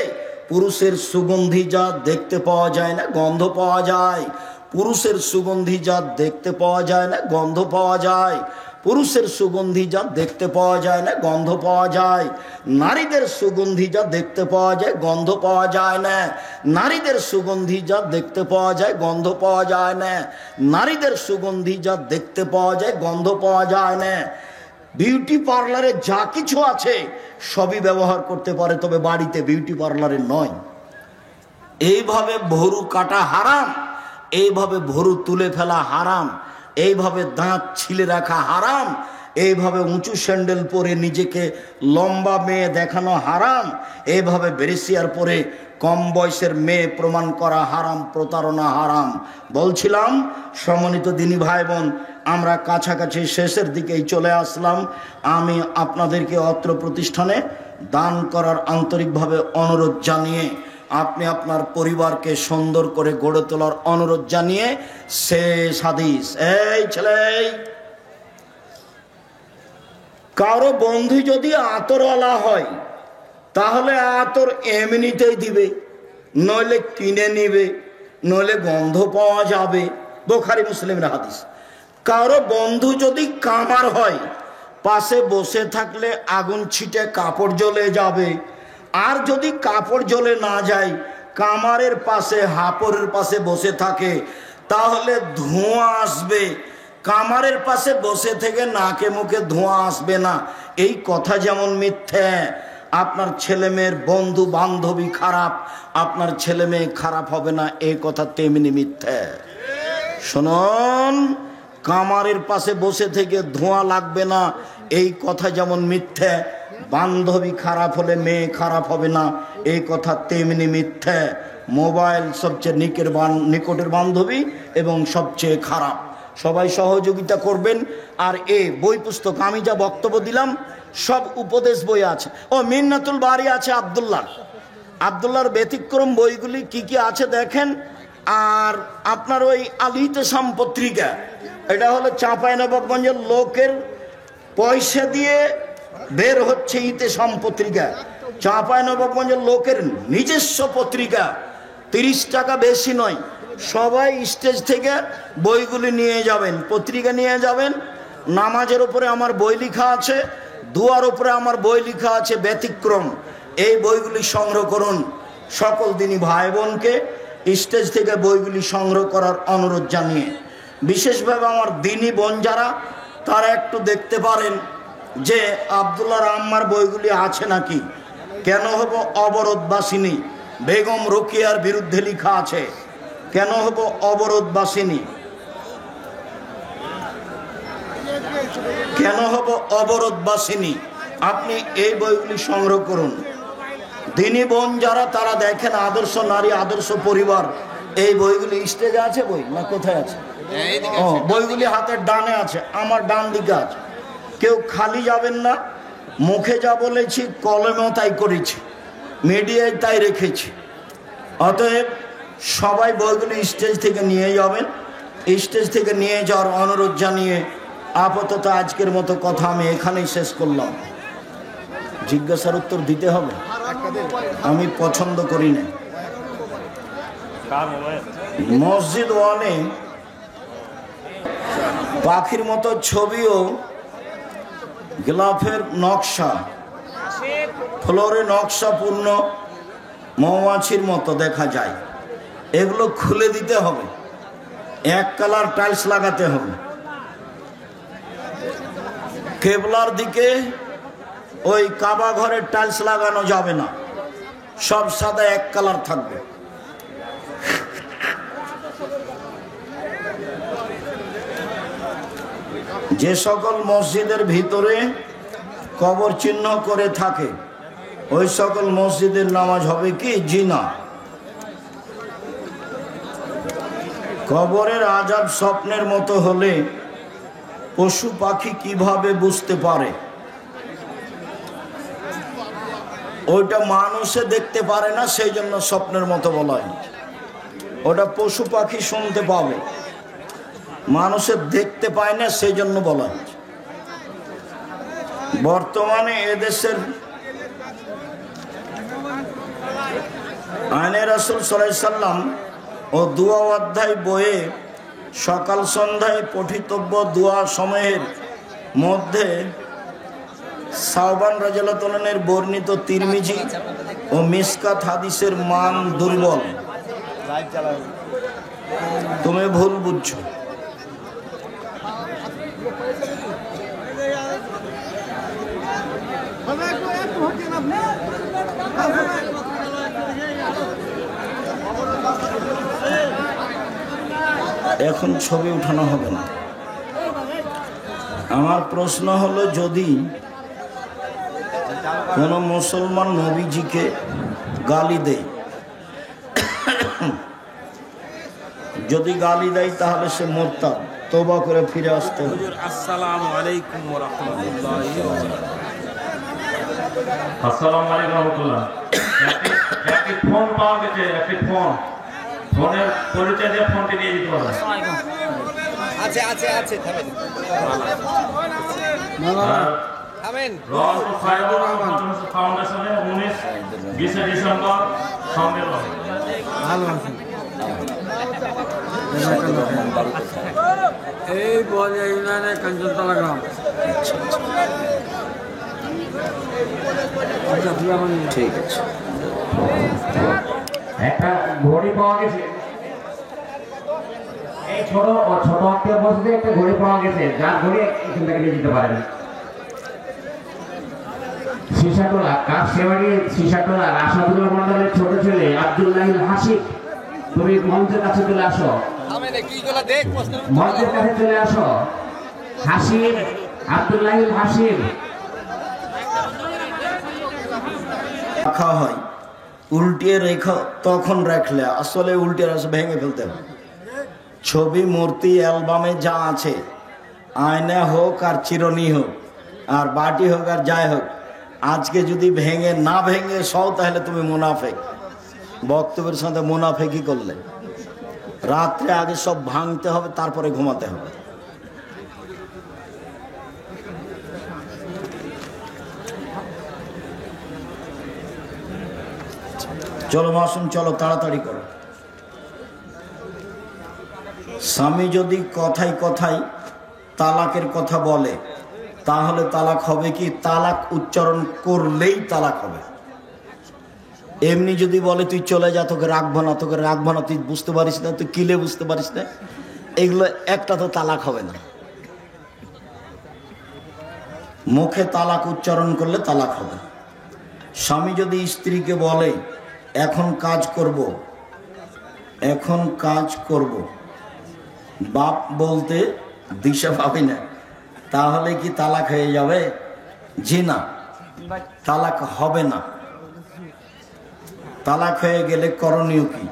পুরুষের সুগন্ধি যা দেখতে পাওয়া যায় না, গন্ধ পাওয়া যায়। পুরুষের সুগন্ধি যা দেখতে পাওয়া যায় না, গন্ধ পাওয়া যায়। পুরুষের সুগন্ধি যা দেখতে পাওয়া যায় না, গন্ধ পাওয়া যায়। নারীদের সুগন্ধি যা দেখতে পাওয়া যায়, গন্ধ পাওয়া যায় না। নারীদের সুগন্ধি যা দেখতে পাওয়া যায়, গন্ধ পাওয়া যায় না। নারীদের সুগন্ধি যা দেখতে পাওয়া যায়, গন্ধ পাওয়া যায় না। বিউটি পার্লারে যা কিছু আছে সবই ব্যবহার করতে পারে, তবে বাড়িতে বিউটি পার্লারে নয়। এইভাবে ভরু কাটা হারাম, এইভাবে ভরু তুলে ফেলা হারাম, এইভাবে দাঁত ছিলে রাখা হারাম, এইভাবে উঁচু স্যান্ডেল পরে নিজেকে লম্বা মেয়ে দেখানো হারাম, এইভাবে ব্রেসিয়ার পরে কম বয়সের মেয়ে প্রমাণ করা হারাম, প্রতারণা হারাম। বলছিলাম সম্মানিত দিনী ভাই বোন, আমরা কাছাকাছি শেষের দিকেই চলে আসলাম। আমি আপনাদেরকে অত্র প্রতিষ্ঠানে দান করার আন্তরিকভাবে অনুরোধ জানিয়ে, আপনি আপনার পরিবারকে সুন্দর করে গড়ে তোলার অনুরোধ জানিয়ে শেষ হাদিস। এই ছেলে, কারো বন্ধু যদি আতরওয়ালা হয় তাহলে আতর এমনিতেই দিবে, নইলে কিনে নিবে। নইলে গন্ধ পাওয়া যাবে। বুখারী মুসলিমের হাদিস। কারো বন্ধু যদি কামার হয়, পাশে বসে থাকলে আগুন ছিটে কাপড় জ্বলে যাবে। আর যদি কাপড় জ্বলে না যায়, কামারের পাশে হাপড়ের পাশে বসে থাকে, তাহলে ধোঁয়া আসবে। কামারের পাশে বসে থেকে নাকে মুখে ধোঁয়া আসবে না, এই কথা যেমন মিথ্যে, আপনার ছেলে মেয়ের বন্ধু বান্ধবী খারাপ, আপনার ছেলে মেয়ে খারাপ হবে না, এই কথা তেমনি মিথ্যে। শুনুন, কামারের পাশে বসে থেকে ধোঁয়া লাগবে না, এই কথা যেমন মিথ্যে, বান্ধবী খারাপ হলে মেয়ে খারাপ হবে না, এই কথা তেমনি মিথ্যে। মোবাইল সবচেয়ে নিকটের বান্ধবী এবং সবচেয়ে খারাপ। সবাই সহযোগিতা করবেন। আর বই পুস্তক আমি যা বক্তব্য দিলাম সব উপদেশ বই আছে। ও মিন্নাতুল বারি আছে আব্দুল্লাহর ব্যতিক্রম বইগুলি কি কি আছে দেখেন। আর আপনার ওই আল ইতিসাম পত্রিকা, এটা হলো চাঁপাইনবাবগঞ্জের লোকের পয়সা দিয়ে বের হচ্ছে ইতিসাম পত্রিকা। চাঁপাইনবাবগঞ্জের লোকের নিজস্ব পত্রিকা, 30 টাকা বেশি নয়। সবাই স্টেজ থেকে বইগুলি নিয়ে যাবেন, পত্রিকা নিয়ে যাবেন। নামাজের উপরে আমার বই লেখা আছে, দুয়ার উপরে আমার বই লেখা আছে ব্যতিক্রম। এই বইগুলি সংগ্রহ করুন। সকল দিনই ভাই বোনকে স্টেজ থেকে বইগুলি সংগ্রহ করার অনুরোধ জানিয়ে, বিশেষভাবে আমার দিনী বোন যারা, তারা একটু দেখতে পারেন যে আব্দুল্লাহ আম্মার বইগুলি আছে নাকি। কেন হব অবরোধবাসিনী, বেগম রোকিয়ার বিরুদ্ধে লেখা আছে। কেন হব অবরোধবাসিনী, কেন হব অবরোধবাসিনী। আপনি এই বইগুলি সংগ্রহ করুন। দিনী বোন যারা, তারা দেখেন আদর্শ নারী আদর্শ পরিবার, এই বইগুলি স্টেজে আছে বই না কোথায় আছে? ও, বইগুলি হাতের ডানে আছে, আমার ডান দিকে আছে। কেউ খালি যাবেন না। মুখে যা বলেছি কলমেও তাই করেছি, মিডিয়ায় তাই রেখেছি। অতএব সবাই বইগুলি স্টেজ থেকে নিয়ে যাবেন। স্টেজ থেকে নিয়ে যাওয়ার অনুরোধ জানিয়ে আপাতত আজকের মতো কথা আমি এখানেই শেষ করলাম। জিজ্ঞাসার উত্তর দিতে হবে, আমি পছন্দ করি না। মসজিদ ওয়ানে পাখির মতো ছবিও, গোলাপের নকশা, ফ্লোরে নকশাপূর্ণ মৌমাছির মতো দেখা যায়। এগুলো খুলে দিতে হবে, এক কালার টাইলস লাগাতে হবে। কেবলার দিকে ওই কাবা ঘরের টাইলস লাগানো যাবে না, সব সাদা এক কালার থাকবে। যে সকল মসজিদের ভিতরে কবর চিহ্ন করে থাকে, ওই সকল মসজিদের নামাজ হবে কি? জি না। কবরের আযাব স্বপ্নের মতো হলে পশু পাখি কিভাবে বুঝতে পারে? ওইটা মানুষে দেখতে পারে না, সেই জন্য স্বপ্নের মতো বলা হয়। ওটা পশু পাখি শুনতে পাবে, মানুষে দেখতে পায় না, সেই জন্য বলা হয়। বর্তমানে এদেশের আইনে রাসূল সাল্লাল্লাহু আলাইহি সাল্লাম ও দুয়া অধ্যায় বইয়ে সকাল সন্ধ্যায় পঠিতব্য দোয়া সময়ের মধ্যে সাওবান রাদিয়াল্লাহু তাআলার বর্ণিত তিরমিজি ও মিশকাত হাদিসের মান দুর্বল। তুমি ভুল বুঝছো। এখন ছবি উঠানো হবে না। আমার প্রশ্ন হলো, যদি কোন মুসলমান নবীজিকে গালি দেয়, যদি গালি দেয় তাহলে সে মুরতাদ, তওবা করে ফিরে আসতে হবে। আসসালামু আলাইকুম ওয়া রাহমাতুল্লাহি ওয়া বারাকাতুহু। আসসালামু আলাইকুম ওয়া রাহমাতুল্লাহ। একটি ফোন পাওয়া গেছে, একটি ফোনের পরিচয় দিয়ে ফোনটি নিয়ে যেতে হবে। আছে থামেন। রহমতুল খায়রুল ফাউন্ডেশনের 19-20 ডিসেম্বর সম্মেলন। ভালো আছেন। এই বলিয়া ইউনিয়নের কাঞ্চনতলা গ্রাম। ঠিক আছে। একটা ঘড়ি পাওয়া গেছে, এই ছোট আত্মীয় বসে একটা ঘড়ি পাওয়া গেছে, যার ঘড়ি এখান থেকে নিয়ে যেতে পারেন। সিসাটোলা কাশিয়াবাড়ি সিসাটোলা আশাদুল্লাহ মন্ডলের ছোট ছেলে আব্দুল্লাহিল হাসিব, তুমি মঞ্চের কাছে চলে আসো, মঞ্চের কাছে চলে আসো। হাসিব, আব্দুল্লাহিল হাসিব। রাখা হয় উল্টিয়ে রেখা, তখন রাখলে আসলে উল্টে ভেঙে ফেলতে হবে। ছবি মূর্তি অ্যালবামে যা আছে, আয়না হোক আর চিরনি হোক আর বাটি হোক আর যাই হোক, আজকে যদি ভেঙে না ভেঙে সও তাহলে তুমি মুনাফেক। বক্তব্যের সাথে মুনাফেকি করলে রাত্রে আগে সব ভাঙতে হবে, তারপরে ঘুমাতে হবে। চলো মাসুম, চলো তাড়াতাড়ি করো। স্বামী যদি কথায় কথায় তালাকের কথা বলে, তাহলে তালাক হবে কি? তালাক উচ্চারণ করলেই তালাক হবে। এমনি যদি বলে তুই চলে যা, তোকে রাখবো না, তোকে রাখবো না, তুই বুঝতে পারিস না, তুই কিলে বুঝতে পারিস না, এগুলো একটা তো তালাক হবে না। মুখে তালাক উচ্চারণ করলে তালাক হবে। স্বামী যদি স্ত্রীকে বলে এখন কাজ করব, এখন কাজ করব, বাপ বলতে দিশা পাবি না, তাহলে কি তালাক হয়ে যাবে? জি না, তালাক হবে না। তালাক হয়ে গেলে করণীয় কি?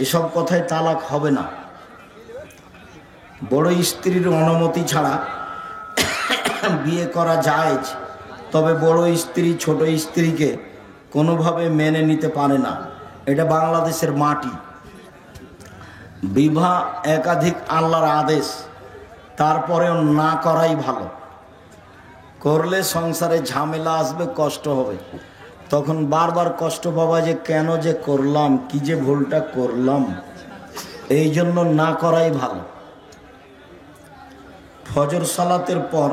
এসব কথায় তালাক হবে না। বড় স্ত্রীর অনুমতি ছাড়া বিয়ে করা জায়েজ, তবে বড় স্ত্রী ছোট স্ত্রীকে কোনোভাবে মেনে নিতে পারে না। এটা বাংলাদেশের মাটি। বিবাহ একাধিক আল্লাহর আদেশ, তারপরেও না করাই ভালো। করলে সংসারে ঝামেলা আসবে, কষ্ট হবে, তখন বারবার কষ্ট পাবা যে কেন যে করলাম, কি যে ভুলটা করলাম। এই জন্য না করাই ভালো। ফজর সালাতের পর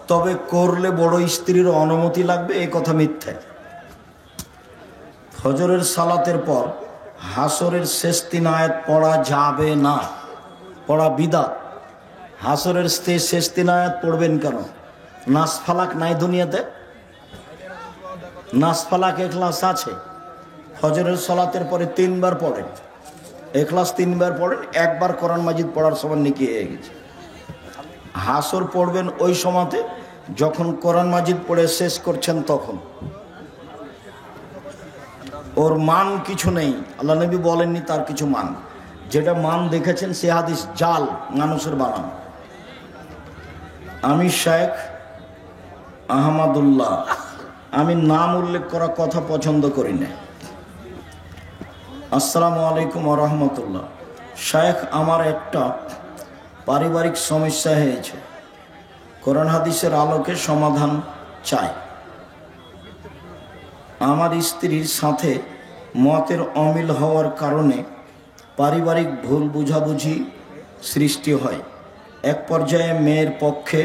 তবে করলে বড় স্ত্রীর অনুমতি লাগবে, এই কথা মিথ্যা। ফজরের সালাতের পর হাসরের শেষ 3 আয়াত পড়া যাবে না, পড়া বিদআত। হাসরের শেষ 3 আয়াত পড়বেন কেন? নাস ফালাক নাই দুনিয়াতে? নাস ফালাক এখলাস আছে। ফজরের সালাতের পরে 3 বার পড়েন, এখলাস 3 বার পড়েন, একবার কোরআন মাজিদ পড়ার সময় নেকি হয়ে গেছে। হাসর পড়বেন ওই সময়তে যখন কোরআন মাজিদ পড়ে শেষ করছেন, তখন। ওর মান কিছু নেই, আল্লাহ নবী বলেননি তার কিছু মান। যেটা মান দেখেছেন সে হাদিস জাল, মানুষের বানানো। আমি শেখ আহমদুল্লাহ, আমি নাম উল্লেখ করা কথা পছন্দ করি না। আসসালামু আলাইকুম ওয়া রাহমাতুল্লাহ। শেখ, আমার একটা পারিবারিক সমস্যা হয়েছে, কোরআন হাদিসের আলোকে সমাধান চাই। আমার স্ত্রীর সাথে মতের অমিল হওয়ার কারণে পারিবারিক ভুল বুঝাবুঝি সৃষ্টি হয়। এক পর্যায়ে মেয়ের পক্ষে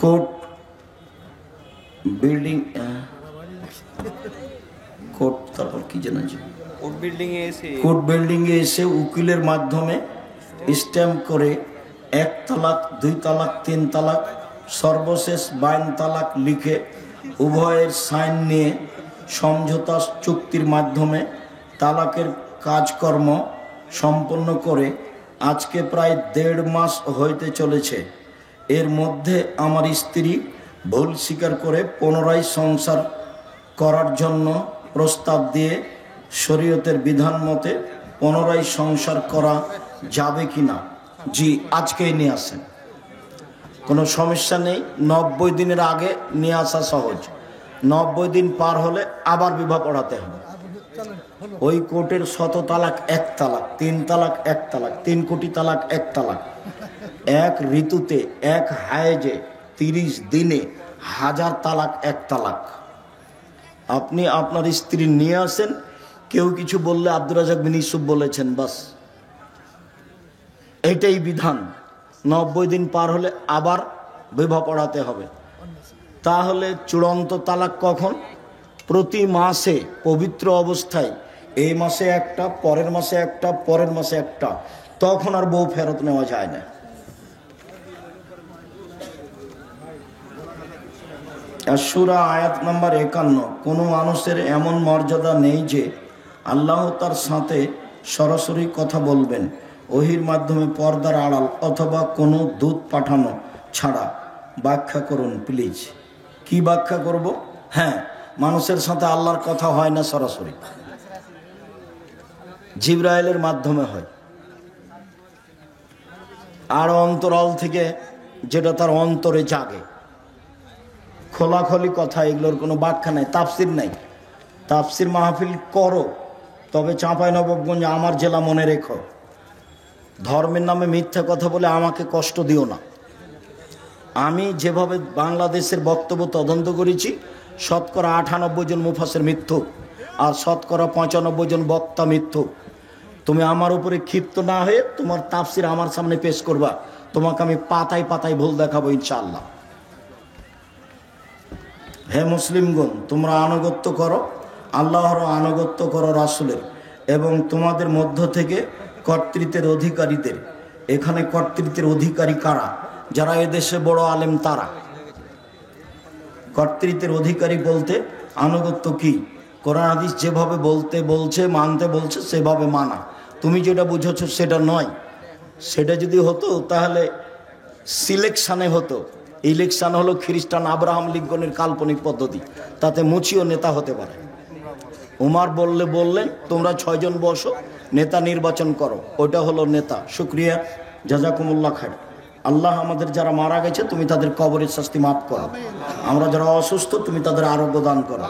কোর্ট বিল্ডিংয়ে এসে উকিলের মাধ্যমে স্ট্যাম্প করে 1 তালাক, 2 তালাক, 3 তালাক, সর্বশেষ 52 তালাক লিখে উভয়ের সাইন নিয়ে সমঝোতা চুক্তির মাধ্যমে তালাকের কাজকর্ম সম্পন্ন করে আজকে প্রায় 1.5 মাস হইতে চলেছে। এর মধ্যে আমার স্ত্রী ভুল স্বীকার করে পুনরায় সংসার করার জন্য প্রস্তাব দিয়ে শরীয়তের বিধান মতে পুনরায় সংসার করা যাবে কিনা? জি, আজকেই নিয়ে আসেন, কোনো সমস্যা নেই। 90 দিনের আগে নিয়ে আসা সহজ, 90 দিন পার হলে আবার বিবাহ পড়াতে হবে। ওই কোর্টের 100 তালাক 1 তালাক, 3 তালাক 1 তালাক, 3 কোটি তালাক 1 তালাক, 1 ঋতুতে 1 হায়েজে 30 দিনে 1000 তালাক 1 তালাক। আপনি আপনার স্ত্রী নিয়ে আসেন, কেউ কিছু বললে আব্দুর রাজাক বিন ইউসুফ বলেছেন, বাস এইটাই বিধান। 90 দিন পার হলে আবার বিবাহ পড়াতে হবে। তাহলে চূড়ান্ত তালাক কখন? প্রতি মাসে পবিত্র অবস্থায়, এই মাসে একটা, পরের মাসে একটা, পরের মাসে একটা, তখন আর বউ ফেরত নেওয়া যায় না। সূরা আয়াত নাম্বার 51, কোনো মানুষের এমন মর্যাদা নেই যে আল্লাহ তার সাথে সরাসরি কথা বলবেন ওহির মাধ্যমে পর্দার আড়াল অথবা কোনো দূত পাঠানো ছাড়া। ব্যাখ্যা করুন প্লিজ। কি ব্যাখ্যা করব? হ্যাঁ, মানুষের সাথে আল্লাহর কথা হয় না সরাসরি, জিবরাইলের মাধ্যমে হয়। আর অন্তরাল থেকে যেটা তার অন্তরে জাগে, খোলাখলি কথা, এগুলোর কোনো ব্যাখ্যা নাই, তাফসির নাই। তাফসির মাহফিল করো, তবে চাঁপাইনবাবগঞ্জ আমার জেলা মনে রেখো। ধর্মের নামে মিথ্যা কথা বলে আমাকে কষ্ট দিও না। আমি যেভাবে বাংলাদেশের বক্তব্য তদন্ত করেছি, শতকরা 98 জন মুফাসসির মিথ্যুক আর শতকরা 95 জন বক্তা মিথ্যুক। তুমি আমার উপরে ক্ষিপ্ত না হয়ে তোমার তাফসির আমার সামনে পেশ করবা, তোমাকে আমি পাতায় পাতায় ভুল দেখাবো ইনশাআল্লাহ। হে মুসলিমগণ, তোমরা আনুগত্য করো আল্লাহর, আনুগত্য করো রাসূলের, এবং তোমাদের মধ্য থেকে কর্তৃত্বের অধিকারীদের। এখানে কর্তৃত্বের অধিকারী কারা? যারা এদেশে বড় আলেম তারা। কর্তৃত্বের অধিকারী বলতে আনুগত্য কি? কোরআন হাদিস যেভাবে বলতে বলছে, মানতে বলছে, সেভাবে মানা। তুমি যেটা বুঝেছ সেটা নয়। সেটা যদি হতো তাহলে সিলেকশানে হতো। ইলেকশন হলো খ্রিস্টান আব্রাহাম লিঙ্কনের কাল্পনিক পদ্ধতি, তাতে মুচিও নেতা হতে পারে। উমার বললেন তোমরা 6 জন বসো, নেতা নির্বাচন করো, ওটা হলো নেতা। শুকরিয়া, জাযাকুমুল্লাহ খায়র। আল্লাহ আমাদের যারা মারা গেছে তুমি তাদের কবরের শাস্তি মাফ করো, আমরা যারা অসুস্থ তুমি তাদের আরোগ্য দান করো।